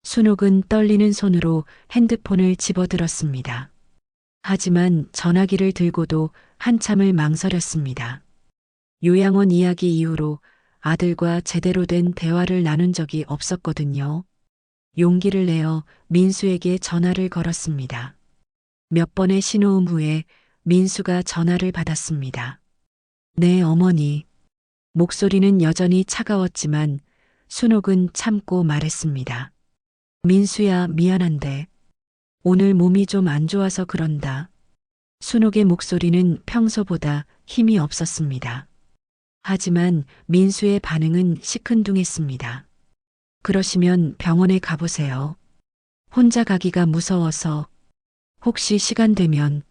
순옥은 떨리는 손으로 핸드폰을 집어들었습니다. 하지만 전화기를 들고도 한참을 망설였습니다. 요양원 이야기 이후로 아들과 제대로 된 대화를 나눈 적이 없었거든요. 용기를 내어 민수에게 전화를 걸었습니다. 몇 번의 신호음 후에 민수가 전화를 받았습니다. 네, 어머니. 목소리는 여전히 차가웠지만 순옥은 참고 말했습니다. 민수야, 미안한데 오늘 몸이 좀 안 좋아서 그런다. 순옥의 목소리는 평소보다 힘이 없었습니다. 하지만 민수의 반응은 시큰둥했습니다. 그러시면 병원에 가보세요. 혼자 가기가 무서워서. 혹시 시간 되면.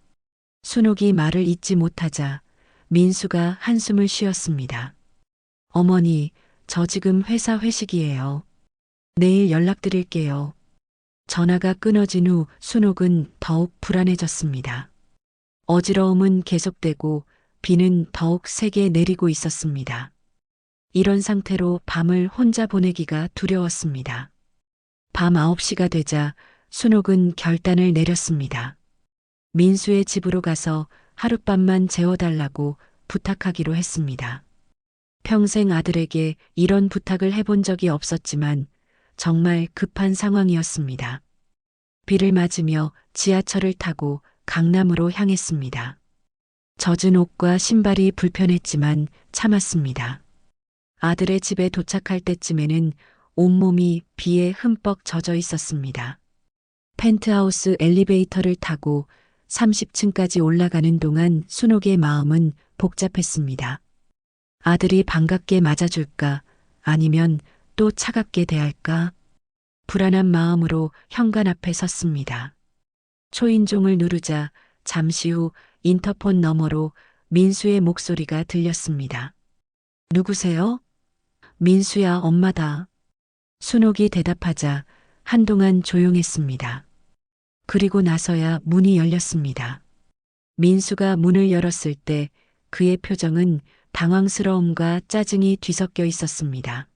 순옥이 말을 잇지 못하자 민수가 한숨을 쉬었습니다. 어머니, 저 지금 회사 회식이에요. 내일 연락드릴게요. 전화가 끊어진 후 순옥은 더욱 불안해졌습니다. 어지러움은 계속되고 비는 더욱 세게 내리고 있었습니다. 이런 상태로 밤을 혼자 보내기가 두려웠습니다. 밤 9시가 되자 순옥은 결단을 내렸습니다. 민수의 집으로 가서 하룻밤만 재워달라고 부탁하기로 했습니다. 평생 아들에게 이런 부탁을 해본 적이 없었지만 정말 급한 상황이었습니다. 비를 맞으며 지하철을 타고 강남으로 향했습니다. 젖은 옷과 신발이 불편했지만 참았습니다. 아들의 집에 도착할 때쯤에는 온몸이 비에 흠뻑 젖어 있었습니다. 펜트하우스 엘리베이터를 타고 30층까지 올라가는 동안 순옥의 마음은 복잡했습니다. 아들이 반갑게 맞아줄까? 아니면 또 차갑게 대할까? 불안한 마음으로 현관 앞에 섰습니다. 초인종을 누르자 잠시 후 인터폰 너머로 민수의 목소리가 들렸습니다. 누구세요? 민수야, 엄마다. 순옥이 대답하자 한동안 조용했습니다. 그리고 나서야 문이 열렸습니다. 민수가 문을 열었을 때 그의 표정은 당황스러움과 짜증이 뒤섞여 있었습니다.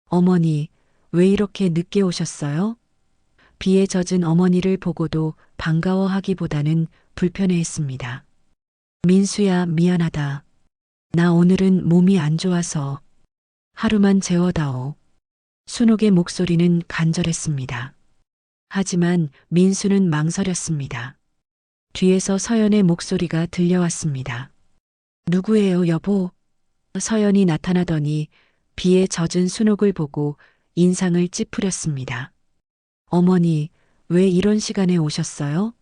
어머니, 왜 이렇게 늦게 오셨어요? 비에 젖은 어머니를 보고도 반가워하기보다는 불편해했습니다. 민수야, 미안하다. 나 오늘은 몸이 안 좋아서 하루만 재워다오. 순옥의 목소리는 간절했습니다. 하지만 민수는 망설였습니다. 뒤에서 서연의 목소리가 들려왔습니다. 누구예요, 여보? 서연이 나타나더니 비에 젖은 순옥을 보고 인상을 찌푸렸습니다. 어머니, 왜 이런 시간에 오셨어요?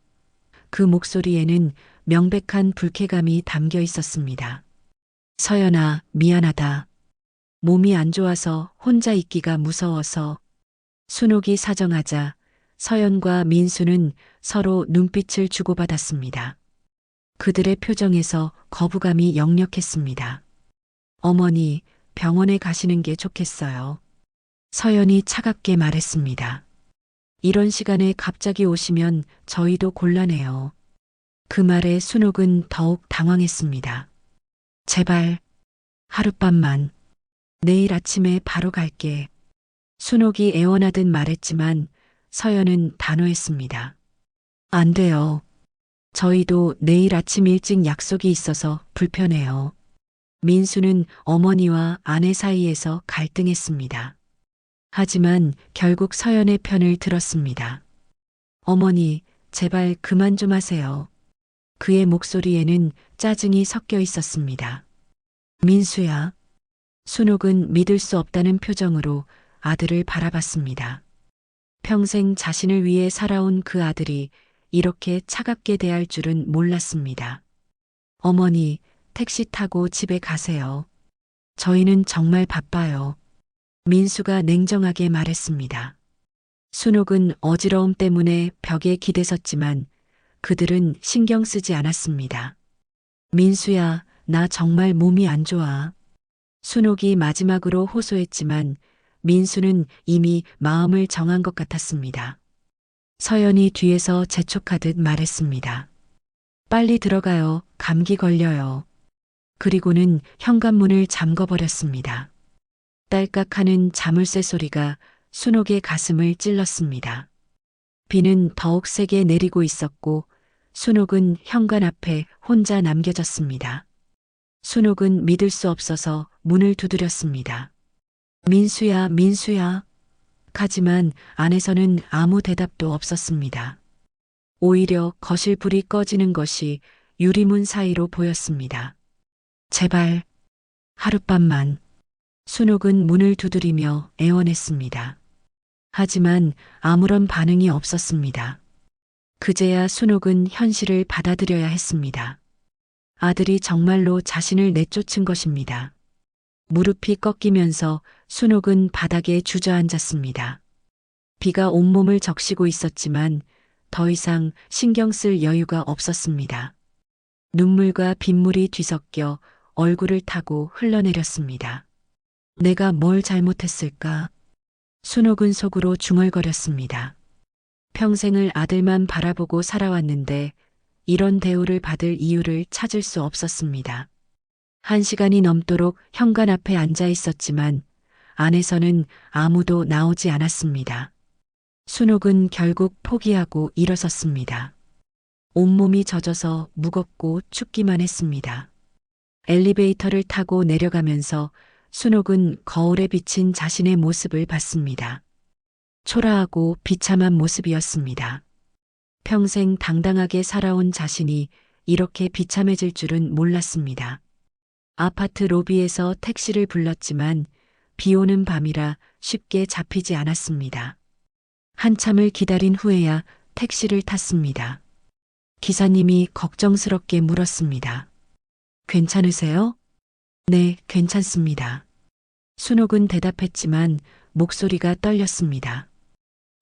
그 목소리에는 명백한 불쾌감이 담겨 있었습니다. 서연아, 미안하다. 몸이 안 좋아서 혼자 있기가 무서워서. 순옥이 사정하자 서연과 민수는 서로 눈빛을 주고받았습니다. 그들의 표정에서 거부감이 역력했습니다. 어머니, 병원에 가시는 게 좋겠어요. 서연이 차갑게 말했습니다. 이런 시간에 갑자기 오시면 저희도 곤란해요. 그 말에 순옥은 더욱 당황했습니다. 제발, 하룻밤만. 내일 아침에 바로 갈게. 순옥이 애원하듯 말했지만 서연은 단호했습니다. 안 돼요. 저희도 내일 아침 일찍 약속이 있어서 불편해요. 민수는 어머니와 아내 사이에서 갈등했습니다. 하지만 결국 서연의 편을 들었습니다. 어머니, 제발 그만 좀 하세요. 그의 목소리에는 짜증이 섞여 있었습니다. 민수야. 순옥은 믿을 수 없다는 표정으로 아들을 바라봤습니다. 평생 자신을 위해 살아온 그 아들이 이렇게 차갑게 대할 줄은 몰랐습니다. 어머니, 택시 타고 집에 가세요. 저희는 정말 바빠요. 민수가 냉정하게 말했습니다. 순옥은 어지러움 때문에 벽에 기대섰지만 그들은 신경 쓰지 않았습니다. 민수야, 나 정말 몸이 안 좋아. 순옥이 마지막으로 호소했지만 민수는 이미 마음을 정한 것 같았습니다. 서연이 뒤에서 재촉하듯 말했습니다. 빨리 들어가요. 감기 걸려요. 그리고는 현관문을 잠궈버렸습니다. 딸깍하는 자물쇠 소리가 순옥의 가슴을 찔렀습니다. 비는 더욱 세게 내리고 있었고 순옥은 현관 앞에 혼자 남겨졌습니다. 순옥은 믿을 수 없어서 문을 두드렸습니다. 민수야, 민수야. 하지만 안에서는 아무 대답도 없었습니다. 오히려 거실 불이 꺼지는 것이 유리문 사이로 보였습니다. 제발, 하룻밤만. 순옥은 문을 두드리며 애원했습니다. 하지만 아무런 반응이 없었습니다. 그제야 순옥은 현실을 받아들여야 했습니다. 아들이 정말로 자신을 내쫓은 것입니다. 무릎이 꺾이면서 순옥은 바닥에 주저앉았습니다. 비가 온몸을 적시고 있었지만 더 이상 신경 쓸 여유가 없었습니다. 눈물과 빗물이 뒤섞여 얼굴을 타고 흘러내렸습니다. 내가 뭘 잘못했을까? 순옥은 속으로 중얼거렸습니다. 평생을 아들만 바라보고 살아왔는데 이런 대우를 받을 이유를 찾을 수 없었습니다. 1시간이 넘도록 현관 앞에 앉아 있었지만 안에서는 아무도 나오지 않았습니다. 순옥은 결국 포기하고 일어섰습니다. 온몸이 젖어서 무겁고 춥기만 했습니다. 엘리베이터를 타고 내려가면서 순옥은 거울에 비친 자신의 모습을 봤습니다. 초라하고 비참한 모습이었습니다. 평생 당당하게 살아온 자신이 이렇게 비참해질 줄은 몰랐습니다. 아파트 로비에서 택시를 불렀지만 비 오는 밤이라 쉽게 잡히지 않았습니다. 한참을 기다린 후에야 택시를 탔습니다. 기사님이 걱정스럽게 물었습니다. 괜찮으세요? 네, 괜찮습니다. 순옥은 대답했지만 목소리가 떨렸습니다.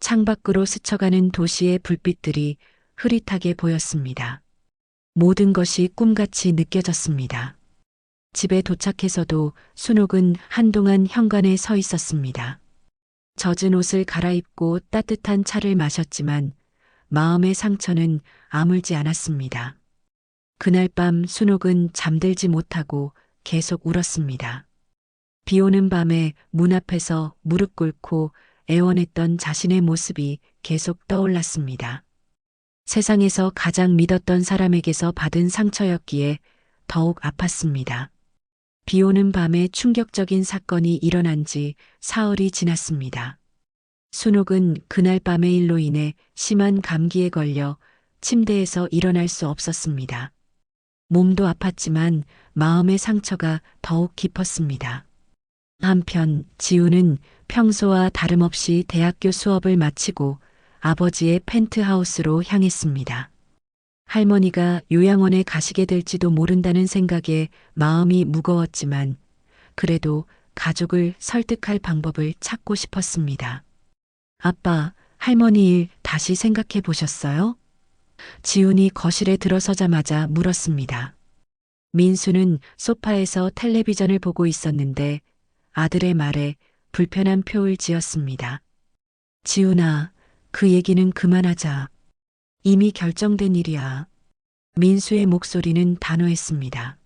창밖으로 스쳐가는 도시의 불빛들이 흐릿하게 보였습니다. 모든 것이 꿈같이 느껴졌습니다. 집에 도착해서도 순옥은 한동안 현관에 서 있었습니다. 젖은 옷을 갈아입고 따뜻한 차를 마셨지만 마음의 상처는 아물지 않았습니다. 그날 밤 순옥은 잠들지 못하고 계속 울었습니다. 비 오는 밤에 문 앞에서 무릎 꿇고 애원했던 자신의 모습이 계속 떠올랐습니다. 세상에서 가장 믿었던 사람에게서 받은 상처였기에 더욱 아팠습니다. 비 오는 밤에 충격적인 사건이 일어난 지 사흘이 지났습니다. 순옥은 그날 밤의 일로 인해 심한 감기에 걸려 침대에서 일어날 수 없었습니다. 몸도 아팠지만 마음의 상처가 더욱 깊었습니다. 한편 지우는 평소와 다름없이 대학교 수업을 마치고 아버지의 펜트하우스로 향했습니다. 할머니가 요양원에 가시게 될지도 모른다는 생각에 마음이 무거웠지만 그래도 가족을 설득할 방법을 찾고 싶었습니다. 아빠, 할머니 일 다시 생각해 보셨어요? 지훈이 거실에 들어서자마자 물었습니다. 민수는 소파에서 텔레비전을 보고 있었는데 아들의 말에 불편한 표를 지었습니다. 지훈아, 그 얘기는 그만하자. 이미 결정된 일이야. 민수의 목소리는 단호했습니다.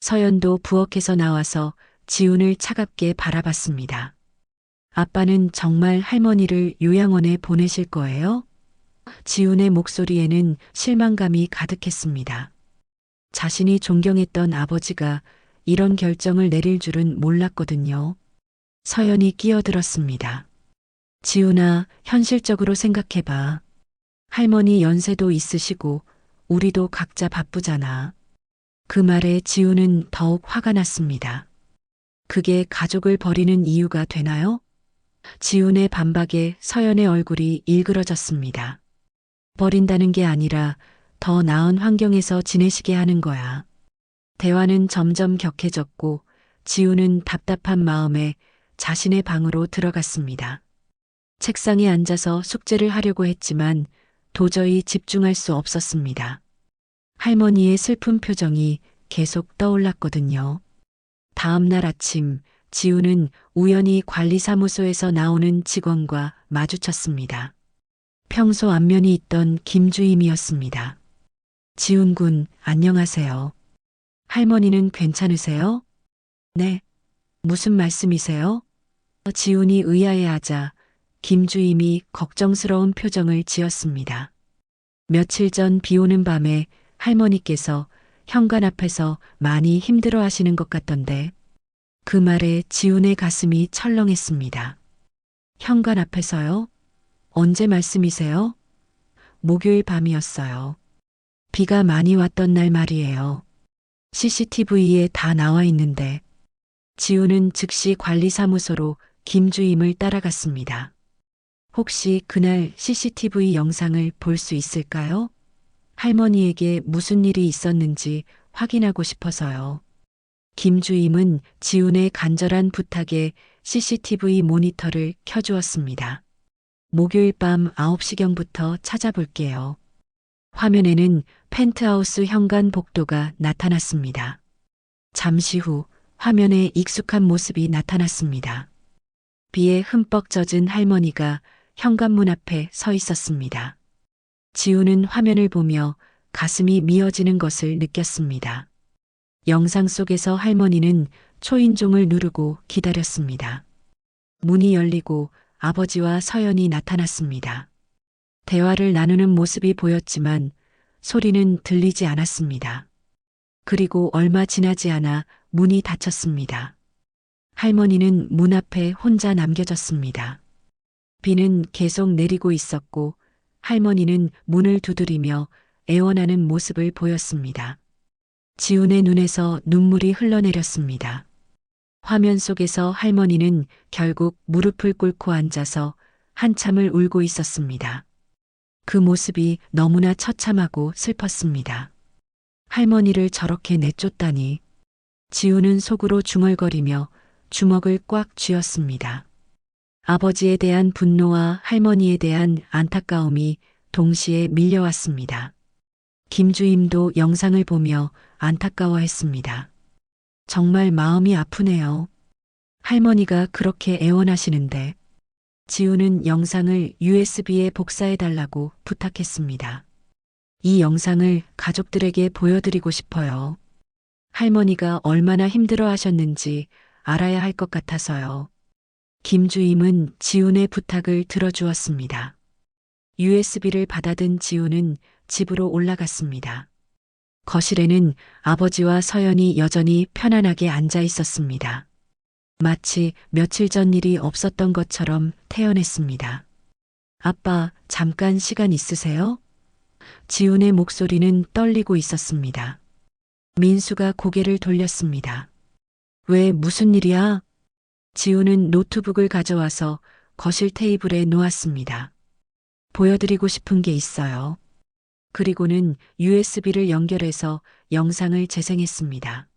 서연도 부엌에서 나와서 지훈을 차갑게 바라봤습니다. 아빠는 정말 할머니를 요양원에 보내실 거예요? 지훈의 목소리에는 실망감이 가득했습니다. 자신이 존경했던 아버지가 이런 결정을 내릴 줄은 몰랐거든요. 서연이 끼어들었습니다. 지훈아, 현실적으로 생각해봐. 할머니 연세도 있으시고 우리도 각자 바쁘잖아. 그 말에 지훈은 더욱 화가 났습니다. 그게 가족을 버리는 이유가 되나요? 지훈의 반박에 서연의 얼굴이 일그러졌습니다. 버린다는 게 아니라 더 나은 환경에서 지내시게 하는 거야. 대화는 점점 격해졌고 지훈은 답답한 마음에 자신의 방으로 들어갔습니다. 책상에 앉아서 숙제를 하려고 했지만 도저히 집중할 수 없었습니다. 할머니의 슬픈 표정이 계속 떠올랐거든요. 다음 날 아침 지훈은 우연히 관리사무소에서 나오는 직원과 마주쳤습니다. 평소 안면이 있던 김주임이었습니다. 지훈 군, 안녕하세요. 할머니는 괜찮으세요? 네. 무슨 말씀이세요? 지훈이 의아해하자 김주임이 걱정스러운 표정을 지었습니다. 며칠 전 비 오는 밤에 할머니께서 현관 앞에서 많이 힘들어 하시는 것 같던데. 그 말에 지훈의 가슴이 철렁했습니다. 현관 앞에서요? 언제 말씀이세요? 목요일 밤이었어요. 비가 많이 왔던 날 말이에요. CCTV에 다 나와 있는데. 지훈은 즉시 관리사무소로 김주임을 따라갔습니다. 혹시 그날 CCTV 영상을 볼 수 있을까요? 할머니에게 무슨 일이 있었는지 확인하고 싶어서요. 김주임은 지훈의 간절한 부탁에 CCTV 모니터를 켜주었습니다. 목요일 밤 9시경부터 찾아볼게요. 화면에는 펜트하우스 현관 복도가 나타났습니다. 잠시 후 화면에 익숙한 모습이 나타났습니다. 비에 흠뻑 젖은 할머니가 현관문 앞에 서 있었습니다. 지우는 화면을 보며 가슴이 미어지는 것을 느꼈습니다. 영상 속에서 할머니는 초인종을 누르고 기다렸습니다. 문이 열리고 아버지와 서연이 나타났습니다. 대화를 나누는 모습이 보였지만 소리는 들리지 않았습니다. 그리고 얼마 지나지 않아 문이 닫혔습니다. 할머니는 문 앞에 혼자 남겨졌습니다. 비는 계속 내리고 있었고 할머니는 문을 두드리며 애원하는 모습을 보였습니다. 지훈의 눈에서 눈물이 흘러내렸습니다. 화면 속에서 할머니는 결국 무릎을 꿇고 앉아서 한참을 울고 있었습니다. 그 모습이 너무나 처참하고 슬펐습니다. 할머니를 저렇게 내쫓다니. 지훈은 속으로 중얼거리며 주먹을 꽉 쥐었습니다. 아버지에 대한 분노와 할머니에 대한 안타까움이 동시에 밀려왔습니다. 김주임도 영상을 보며 안타까워했습니다. 정말 마음이 아프네요. 할머니가 그렇게 애원하시는데. 지우는 영상을 USB에 복사해달라고 부탁했습니다. 이 영상을 가족들에게 보여드리고 싶어요. 할머니가 얼마나 힘들어 하셨는지 알아야 할 것 같아서요. 김주임은 지훈의 부탁을 들어주었습니다. USB를 받아든 지훈은 집으로 올라갔습니다. 거실에는 아버지와 서연이 여전히 편안하게 앉아 있었습니다. 마치 며칠 전 일이 없었던 것처럼 태연했습니다. 아빠, 잠깐 시간 있으세요? 지훈의 목소리는 떨리고 있었습니다. 민수가 고개를 돌렸습니다. 왜, 무슨 일이야? 지훈은 노트북을 가져와서 거실 테이블에 놓았습니다. 보여드리고 싶은 게 있어요. 그리고는 USB를 연결해서 영상을 재생했습니다.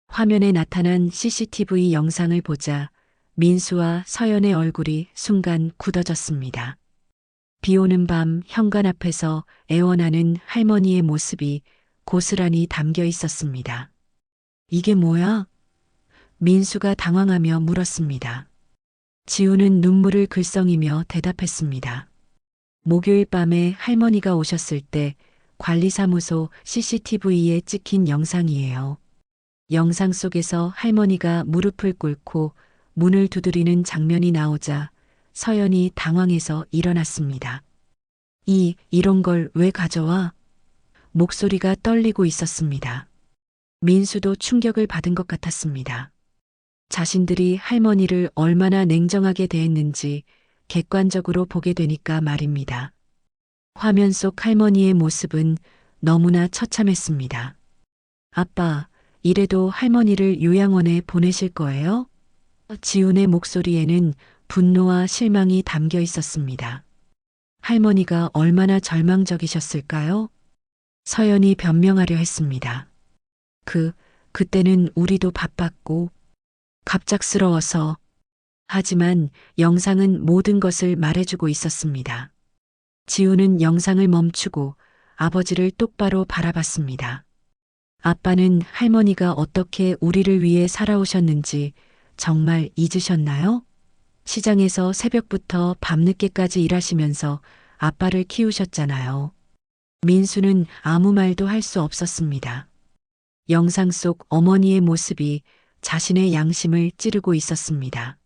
화면에 나타난 CCTV 영상을 보자 민수와 서연의 얼굴이 순간 굳어졌습니다. 비 오는 밤 현관 앞에서 애원하는 할머니의 모습이 고스란히 담겨 있었습니다. 이게 뭐야? 민수가 당황하며 물었습니다. 지우는 눈물을 글썽이며 대답했습니다. 목요일 밤에 할머니가 오셨을 때 관리사무소 CCTV에 찍힌 영상이에요. 영상 속에서 할머니가 무릎을 꿇고 문을 두드리는 장면이 나오자 서연이 당황해서 일어났습니다. 이런 걸 왜 가져와? 목소리가 떨리고 있었습니다. 민수도 충격을 받은 것 같았습니다. 자신들이 할머니를 얼마나 냉정하게 대했는지 객관적으로 보게 되니까 말입니다. 화면 속 할머니의 모습은 너무나 처참했습니다. 아빠, 이래도 할머니를 요양원에 보내실 거예요? 지훈의 목소리에는 분노와 실망이 담겨 있었습니다. 할머니가 얼마나 절망적이셨을까요? 서연이 변명하려 했습니다. 그때는 우리도 바빴고 갑작스러워서. 하지만 영상은 모든 것을 말해주고 있었습니다. 지훈은 영상을 멈추고 아버지를 똑바로 바라봤습니다. 아빠는 할머니가 어떻게 우리를 위해 살아오셨는지 정말 잊으셨나요? 시장에서 새벽부터 밤늦게까지 일하시면서 아빠를 키우셨잖아요. 민수는 아무 말도 할 수 없었습니다. 영상 속 어머니의 모습이 자신의 양심을 찌르고 있었습니다.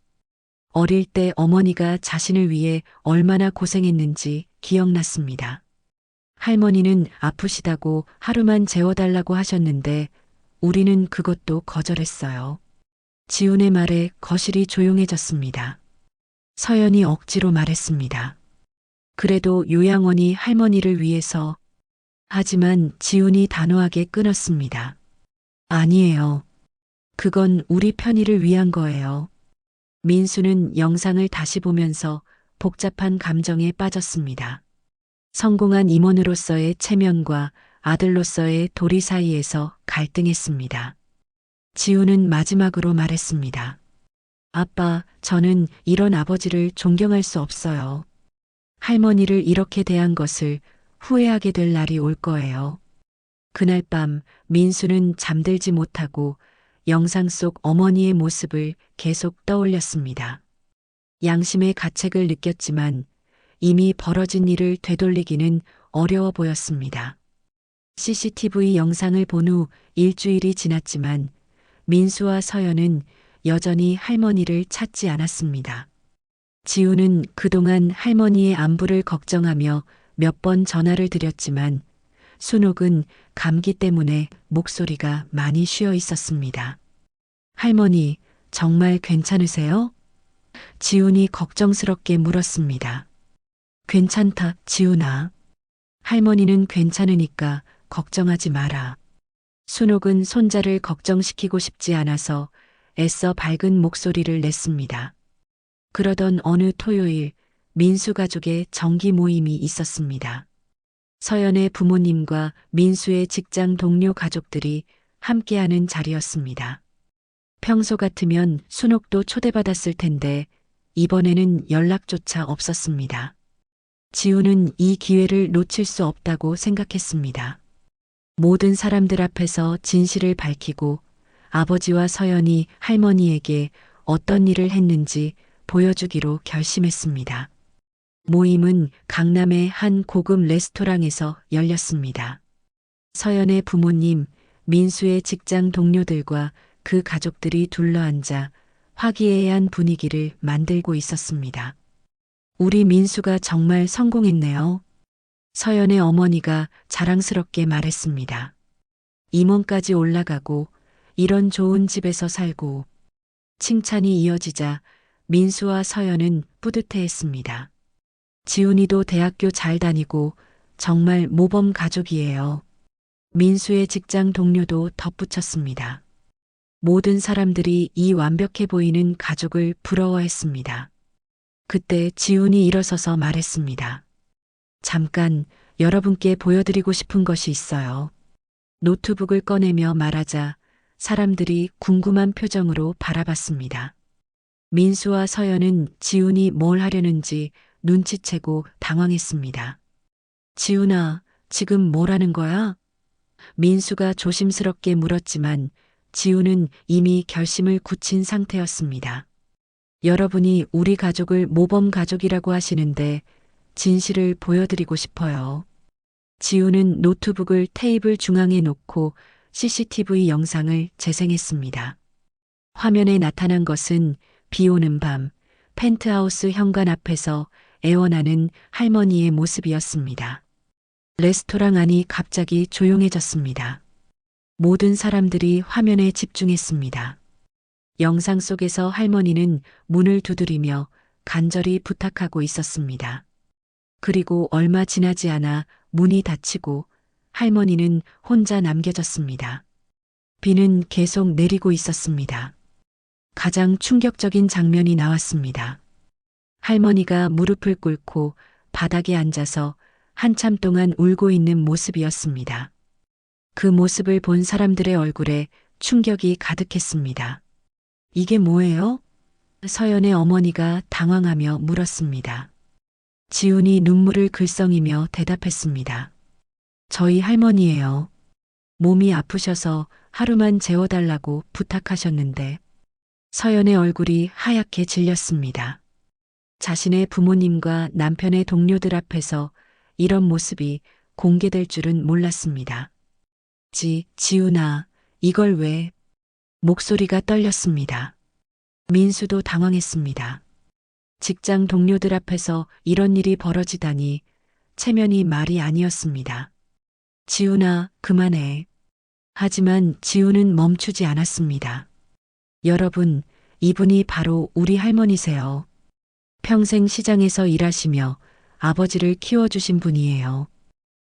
어릴 때 어머니가 자신을 위해 얼마나 고생했는지 기억났습니다. 할머니는 아프시다고 하루만 재워달라고 하셨는데 우리는 그것도 거절했어요. 지훈의 말에 거실이 조용해졌습니다. 서연이 억지로 말했습니다. 그래도 요양원이 할머니를 위해서. 하지만 지훈이 단호하게 끊었습니다. 아니에요. 그건 우리 편의를 위한 거예요. 민수는 영상을 다시 보면서 복잡한 감정에 빠졌습니다. 성공한 임원으로서의 체면과 아들로서의 도리 사이에서 갈등했습니다. 지훈은 마지막으로 말했습니다. 아빠, 저는 이런 아버지를 존경할 수 없어요. 할머니를 이렇게 대한 것을 후회하게 될 날이 올 거예요. 그날 밤 민수는 잠들지 못하고 영상 속 어머니의 모습을 계속 떠올렸습니다. 양심의 가책을 느꼈지만 이미 벌어진 일을 되돌리기는 어려워 보였습니다. CCTV 영상을 본 후 일주일이 지났지만 민수와 서연은 여전히 할머니를 찾지 않았습니다. 지우는 그동안 할머니의 안부를 걱정하며 몇 번 전화를 드렸지만 순옥은 감기 때문에 목소리가 많이 쉬어 있었습니다. 할머니, 정말 괜찮으세요? 지훈이 걱정스럽게 물었습니다. 괜찮다, 지훈아. 할머니는 괜찮으니까 걱정하지 마라. 순옥은 손자를 걱정시키고 싶지 않아서 애써 밝은 목소리를 냈습니다. 그러던 어느 토요일 민수 가족의 정기 모임이 있었습니다. 서연의 부모님과 민수의 직장 동료 가족들이 함께하는 자리였습니다. 평소 같으면 순옥도 초대받았을 텐데 이번에는 연락조차 없었습니다. 지우는 이 기회를 놓칠 수 없다고 생각했습니다. 모든 사람들 앞에서 진실을 밝히고 아버지와 서연이 할머니에게 어떤 일을 했는지 보여주기로 결심했습니다. 모임은 강남의 한 고급 레스토랑에서 열렸습니다. 서연의 부모님, 민수의 직장 동료들과 그 가족들이 둘러앉아 화기애애한 분위기를 만들고 있었습니다. 우리 민수가 정말 성공했네요. 서연의 어머니가 자랑스럽게 말했습니다. 임원까지 올라가고 이런 좋은 집에서 살고 칭찬이 이어지자 민수와 서연은 뿌듯해했습니다. 지훈이도 대학교 잘 다니고 정말 모범 가족이에요. 민수의 직장 동료도 덧붙였습니다. 모든 사람들이 이 완벽해 보이는 가족을 부러워했습니다. 그때 지훈이 일어서서 말했습니다. 잠깐 여러분께 보여드리고 싶은 것이 있어요. 노트북을 꺼내며 말하자 사람들이 궁금한 표정으로 바라봤습니다. 민수와 서연은 지훈이 뭘 하려는지 눈치채고 당황했습니다. 지훈아, 지금 뭘 하는 거야? 민수가 조심스럽게 물었지만 지훈은 이미 결심을 굳힌 상태였습니다. 여러분이 우리 가족을 모범 가족이라고 하시는데 진실을 보여드리고 싶어요. 지훈은 노트북을 테이블 중앙에 놓고 CCTV 영상을 재생했습니다. 화면에 나타난 것은 비 오는 밤 펜트하우스 현관 앞에서 애원하는 할머니의 모습이었습니다. 레스토랑 안이 갑자기 조용해졌습니다. 모든 사람들이 화면에 집중했습니다. 영상 속에서 할머니는 문을 두드리며 간절히 부탁하고 있었습니다. 그리고 얼마 지나지 않아 문이 닫히고 할머니는 혼자 남겨졌습니다. 비는 계속 내리고 있었습니다. 가장 충격적인 장면이 나왔습니다. 할머니가 무릎을 꿇고 바닥에 앉아서 한참 동안 울고 있는 모습이었습니다. 그 모습을 본 사람들의 얼굴에 충격이 가득했습니다. 이게 뭐예요? 서연의 어머니가 당황하며 물었습니다. 지훈이 눈물을 글썽이며 대답했습니다. 저희 할머니예요. 몸이 아프셔서 하루만 재워달라고 부탁하셨는데 서연의 얼굴이 하얗게 질렸습니다. 자신의 부모님과 남편의 동료들 앞에서 이런 모습이 공개될 줄은 몰랐습니다. 지훈아, 이걸 왜? 목소리가 떨렸습니다. 민수도 당황했습니다. 직장 동료들 앞에서 이런 일이 벌어지다니 체면이 말이 아니었습니다. 지훈아, 그만해. 하지만 지훈은 멈추지 않았습니다. 여러분, 이분이 바로 우리 할머니세요. 평생 시장에서 일하시며 아버지를 키워주신 분이에요.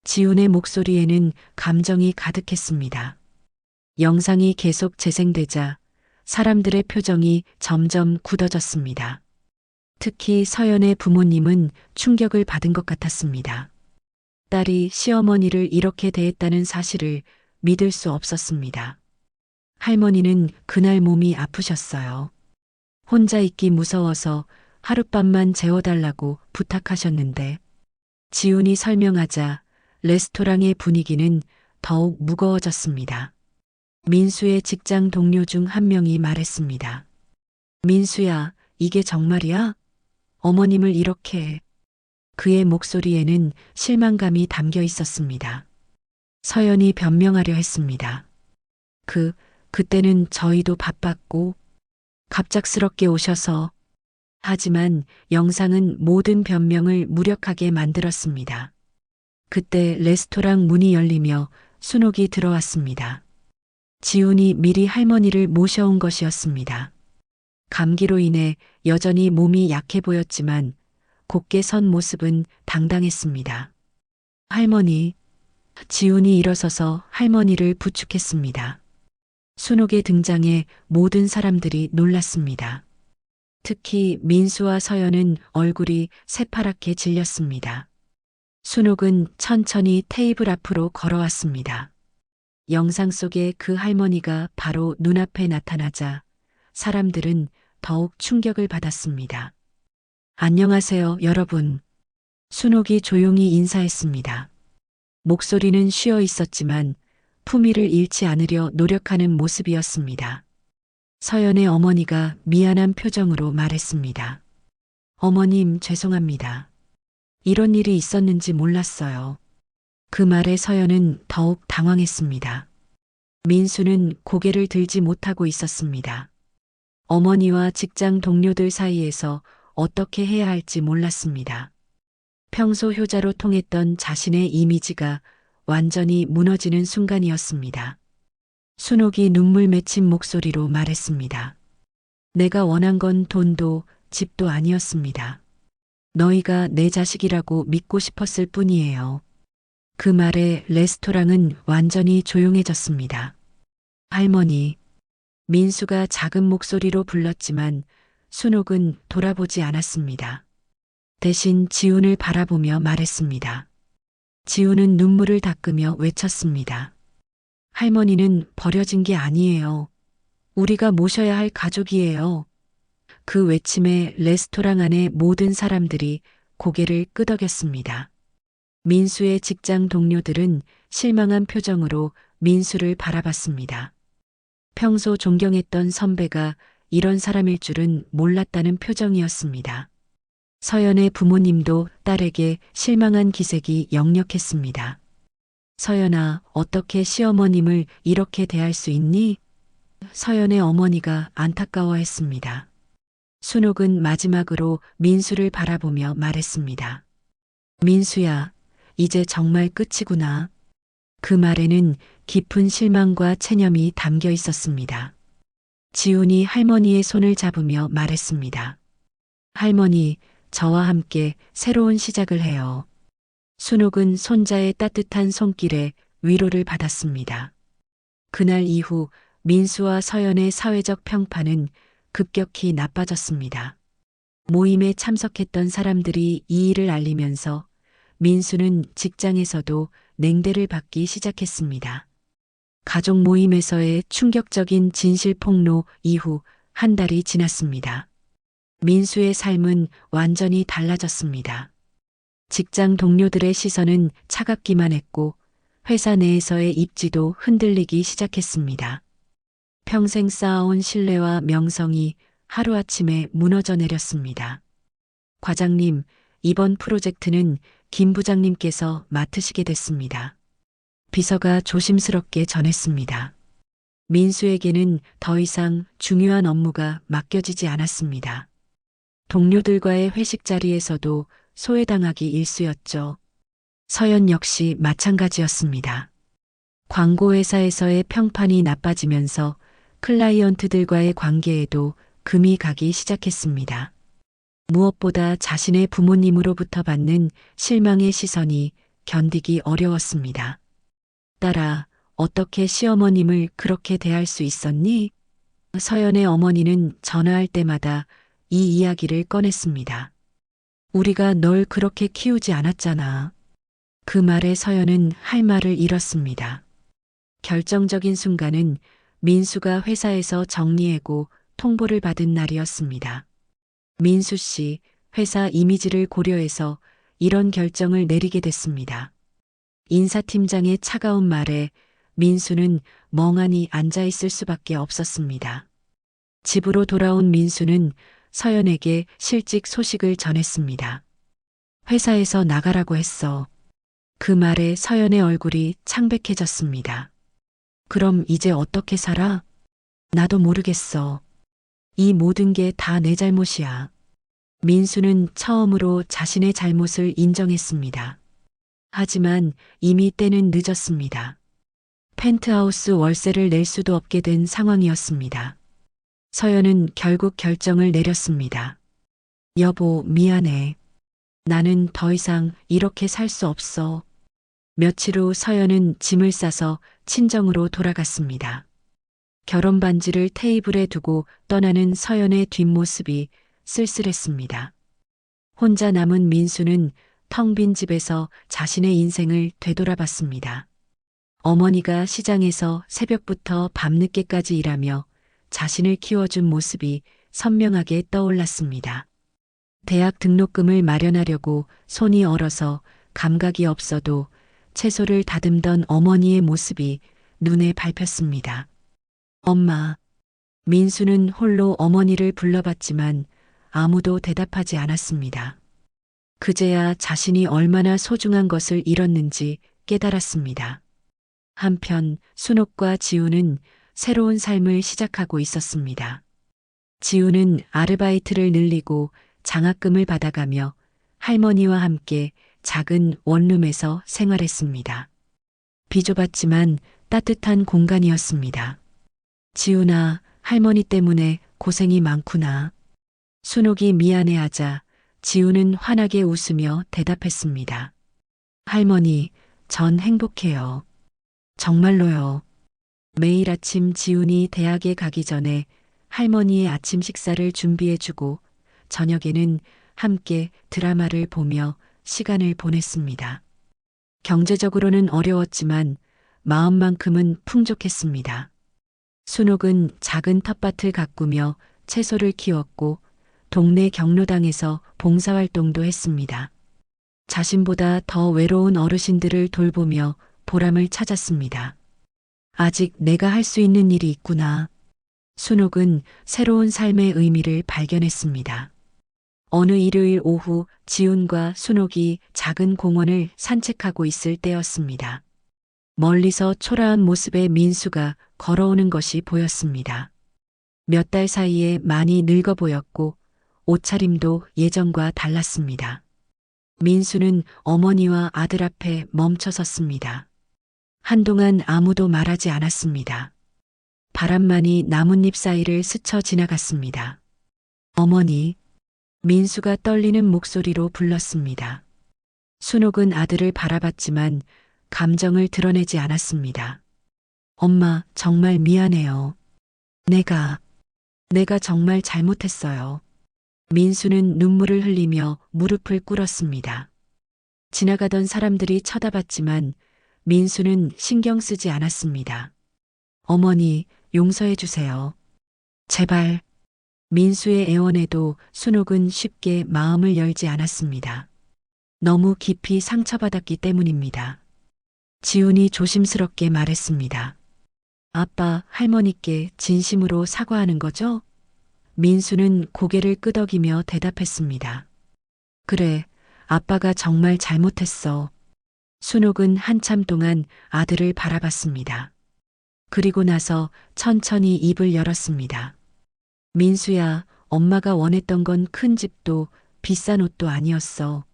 지훈의 목소리에는 감정이 가득했습니다. 영상이 계속 재생되자 사람들의 표정이 점점 굳어졌습니다. 특히 서연의 부모님은 충격을 받은 것 같았습니다. 딸이 시어머니를 이렇게 대했다는 사실을 믿을 수 없었습니다. 할머니는 그날 몸이 아프셨어요. 혼자 있기 무서워서 하룻밤만 재워달라고 부탁하셨는데 지훈이 설명하자 레스토랑의 분위기는 더욱 무거워졌습니다. 민수의 직장 동료 중 한 명이 말했습니다. 민수야, 이게 정말이야? 어머님을 이렇게. 그의 목소리에는 실망감이 담겨 있었습니다. 서연이 변명하려 했습니다. 그때는 저희도 바빴고 갑작스럽게 오셔서 하지만 영상은 모든 변명을 무력하게 만들었습니다. 그때 레스토랑 문이 열리며 순옥이 들어왔습니다. 지훈이 미리 할머니를 모셔온 것이었습니다. 감기로 인해 여전히 몸이 약해 보였지만 곧게 선 모습은 당당했습니다. 할머니, 지훈이 일어서서 할머니를 부축했습니다. 순옥의 등장에 모든 사람들이 놀랐습니다. 특히 민수와 서연은 얼굴이 새파랗게 질렸습니다. 순옥은 천천히 테이블 앞으로 걸어왔습니다. 영상 속의 그 할머니가 바로 눈앞에 나타나자 사람들은 더욱 충격을 받았습니다. 안녕하세요, 여러분. 순옥이 조용히 인사했습니다. 목소리는 쉬어 있었지만 품위를 잃지 않으려 노력하는 모습이었습니다. 서연의 어머니가 미안한 표정으로 말했습니다. 어머님, 죄송합니다. 이런 일이 있었는지 몰랐어요. 그 말에 서연은 더욱 당황했습니다. 민수는 고개를 들지 못하고 있었습니다. 어머니와 직장 동료들 사이에서 어떻게 해야 할지 몰랐습니다. 평소 효자로 통했던 자신의 이미지가 완전히 무너지는 순간이었습니다. 순옥이 눈물 맺힌 목소리로 말했습니다. 내가 원한 건 돈도 집도 아니었습니다. 너희가 내 자식이라고 믿고 싶었을 뿐이에요. 그 말에 레스토랑은 완전히 조용해졌습니다. 할머니, 민수가 작은 목소리로 불렀지만 순옥은 돌아보지 않았습니다. 대신 지훈을 바라보며 말했습니다. 지훈은 눈물을 닦으며 외쳤습니다. 할머니는 버려진 게 아니에요. 우리가 모셔야 할 가족이에요. 그 외침에 레스토랑 안의 모든 사람들이 고개를 끄덕였습니다. 민수의 직장 동료들은 실망한 표정으로 민수를 바라봤습니다. 평소 존경했던 선배가 이런 사람일 줄은 몰랐다는 표정이었습니다. 서연의 부모님도 딸에게 실망한 기색이 역력했습니다. 서연아, 어떻게 시어머님을 이렇게 대할 수 있니? 서연의 어머니가 안타까워했습니다. 순옥은 마지막으로 민수를 바라보며 말했습니다. 민수야, 이제 정말 끝이구나. 그 말에는 깊은 실망과 체념이 담겨 있었습니다. 지훈이 할머니의 손을 잡으며 말했습니다. 할머니, 저와 함께 새로운 시작을 해요. 순옥은 손자의 따뜻한 손길에 위로를 받았습니다. 그날 이후 민수와 서연의 사회적 평판은 급격히 나빠졌습니다. 모임에 참석했던 사람들이 이 일을 알리면서 민수는 직장에서도 냉대를 받기 시작했습니다. 가족 모임에서의 충격적인 진실 폭로 이후 한 달이 지났습니다. 민수의 삶은 완전히 달라졌습니다. 직장 동료들의 시선은 차갑기만 했고 회사 내에서의 입지도 흔들리기 시작했습니다. 평생 쌓아온 신뢰와 명성이 하루아침에 무너져 내렸습니다. 과장님, 이번 프로젝트는 김 부장님께서 맡으시게 됐습니다. 비서가 조심스럽게 전했습니다. 민수에게는 더 이상 중요한 업무가 맡겨지지 않았습니다. 동료들과의 회식 자리에서도 소외당하기 일쑤였죠. 서연 역시 마찬가지였습니다. 광고회사에서의 평판이 나빠지면서 클라이언트들과의 관계에도 금이 가기 시작했습니다. 무엇보다 자신의 부모님으로부터 받는 실망의 시선이 견디기 어려웠습니다. 딸아, 어떻게 시어머님을 그렇게 대할 수 있었니? 서연의 어머니는 전화할 때마다 이 이야기를 꺼냈습니다. 우리가 널 그렇게 키우지 않았잖아. 그 말에 서연은 할 말을 잃었습니다. 결정적인 순간은 민수가 회사에서 정리해고 통보를 받은 날이었습니다. 민수 씨, 회사 이미지를 고려해서 이런 결정을 내리게 됐습니다. 인사팀장의 차가운 말에 민수는 멍하니 앉아있을 수밖에 없었습니다. 집으로 돌아온 민수는 서연에게 실직 소식을 전했습니다. 회사에서 나가라고 했어. 그 말에 서연의 얼굴이 창백해졌습니다. 그럼 이제 어떻게 살아? 나도 모르겠어. 이 모든 게 다 내 잘못이야. 민수는 처음으로 자신의 잘못을 인정했습니다. 하지만 이미 때는 늦었습니다. 펜트하우스 월세를 낼 수도 없게 된 상황이었습니다. 서연은 결국 결정을 내렸습니다. 여보, 미안해. 나는 더 이상 이렇게 살 수 없어. 며칠 후 서연은 짐을 싸서 친정으로 돌아갔습니다. 결혼 반지를 테이블에 두고 떠나는 서연의 뒷모습이 쓸쓸했습니다. 혼자 남은 민수는 텅 빈 집에서 자신의 인생을 되돌아봤습니다. 어머니가 시장에서 새벽부터 밤늦게까지 일하며 자신을 키워준 모습이 선명하게 떠올랐습니다. 대학 등록금을 마련하려고 손이 얼어서 감각이 없어도 채소를 다듬던 어머니의 모습이 눈에 밟혔습니다. 엄마. 민수는 홀로 어머니를 불러봤지만 아무도 대답하지 않았습니다. 그제야 자신이 얼마나 소중한 것을 잃었는지 깨달았습니다. 한편 순옥과 지우는 새로운 삶을 시작하고 있었습니다. 지우는 아르바이트를 늘리고 장학금을 받아가며 할머니와 함께 작은 원룸에서 생활했습니다. 비좁았지만 따뜻한 공간이었습니다. 지우나, 할머니 때문에 고생이 많구나. 순옥이 미안해하자 지우는 환하게 웃으며 대답했습니다. 할머니, 전 행복해요. 정말로요. 매일 아침 지훈이 대학에 가기 전에 할머니의 아침 식사를 준비해주고 저녁에는 함께 드라마를 보며 시간을 보냈습니다. 경제적으로는 어려웠지만 마음만큼은 풍족했습니다. 순옥은 작은 텃밭을 가꾸며 채소를 키웠고 동네 경로당에서 봉사활동도 했습니다. 자신보다 더 외로운 어르신들을 돌보며 보람을 찾았습니다. 아직 내가 할 수 있는 일이 있구나. 순옥은 새로운 삶의 의미를 발견했습니다. 어느 일요일 오후 지훈과 순옥이 작은 공원을 산책하고 있을 때였습니다. 멀리서 초라한 모습의 민수가 걸어오는 것이 보였습니다. 몇 달 사이에 많이 늙어 보였고 옷차림도 예전과 달랐습니다. 민수는 어머니와 아들 앞에 멈춰 섰습니다. 한동안 아무도 말하지 않았습니다. 바람만이 나뭇잎 사이를 스쳐 지나갔습니다. 어머니, 민수가 떨리는 목소리로 불렀습니다. 순옥은 아들을 바라봤지만 감정을 드러내지 않았습니다. 엄마, 정말 미안해요. 내가 정말 잘못했어요. 민수는 눈물을 흘리며 무릎을 꿇었습니다. 지나가던 사람들이 쳐다봤지만 민수는 신경 쓰지 않았습니다. 어머니, 용서해 주세요. 제발. 민수의 애원에도 순옥은 쉽게 마음을 열지 않았습니다. 너무 깊이 상처받았기 때문입니다. 지훈이 조심스럽게 말했습니다. 아빠, 할머니께 진심으로 사과하는 거죠? 민수는 고개를 끄덕이며 대답했습니다. 그래, 아빠가 정말 잘못했어. 순옥은 한참 동안 아들을 바라봤습니다. 그리고 나서 천천히 입을 열었습니다. 민수야, 엄마가 원했던 건 큰 집도 비싼 옷도 아니었어.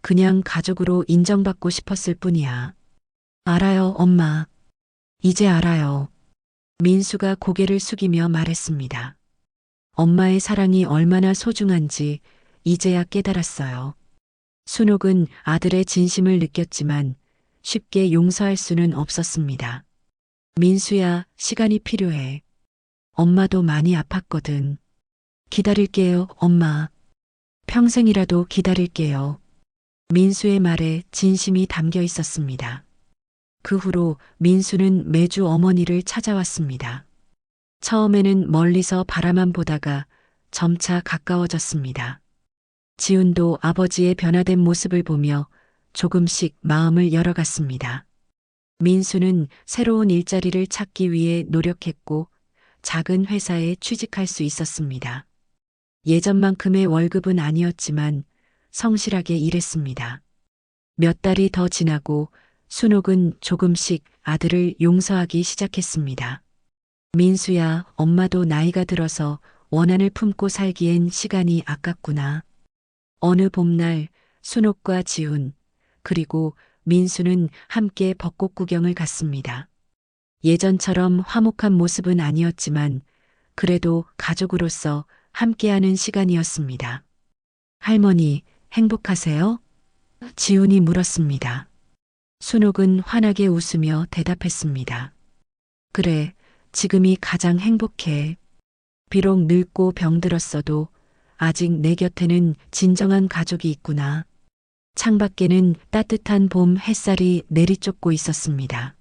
그냥 가족으로 인정받고 싶었을 뿐이야. 알아요, 엄마. 이제 알아요. 민수가 고개를 숙이며 말했습니다. 엄마의 사랑이 얼마나 소중한지 이제야 깨달았어요. 순옥은 아들의 진심을 느꼈지만 쉽게 용서할 수는 없었습니다. 민수야, 시간이 필요해. 엄마도 많이 아팠거든. 기다릴게요, 엄마. 평생이라도 기다릴게요. 민수의 말에 진심이 담겨 있었습니다. 그 후로 민수는 매주 어머니를 찾아왔습니다. 처음에는 멀리서 바라만 보다가 점차 가까워졌습니다. 지훈도 아버지의 변화된 모습을 보며 조금씩 마음을 열어갔습니다. 민수는 새로운 일자리를 찾기 위해 노력했고 작은 회사에 취직할 수 있었습니다. 예전만큼의 월급은 아니었지만 성실하게 일했습니다. 몇 달이 더 지나고 순옥은 조금씩 아들을 용서하기 시작했습니다. 민수야, 엄마도 나이가 들어서 원한을 품고 살기엔 시간이 아깝구나. 어느 봄날 순옥과 지훈, 그리고 민수는 함께 벚꽃 구경을 갔습니다. 예전처럼 화목한 모습은 아니었지만 그래도 가족으로서 함께하는 시간이었습니다. 할머니, 행복하세요? 지훈이 물었습니다. 순옥은 환하게 웃으며 대답했습니다. 그래, 지금이 가장 행복해. 비록 늙고 병들었어도 아직 내 곁에는 진정한 가족이 있구나. 창밖에는 따뜻한 봄 햇살이 내리쫓고 있었습니다.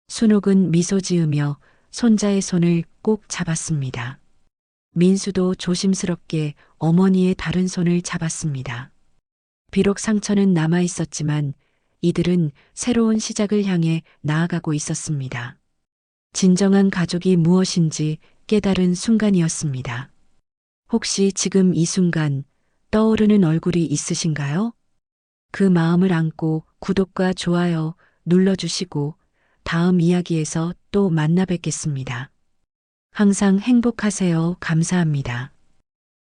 순옥은 미소 지으며 손자의 손을 꼭 잡았습니다. 민수도 조심스럽게 어머니의 다른 손을 잡았습니다. 비록 상처는 남아 있었지만 이들은 새로운 시작을 향해 나아가고 있었습니다. 진정한 가족이 무엇인지 깨달은 순간이었습니다. 혹시 지금 이 순간 떠오르는 얼굴이 있으신가요? 그 마음을 안고 구독과 좋아요 눌러주시고 다음 이야기에서 또 만나 뵙겠습니다. 항상 행복하세요. 감사합니다.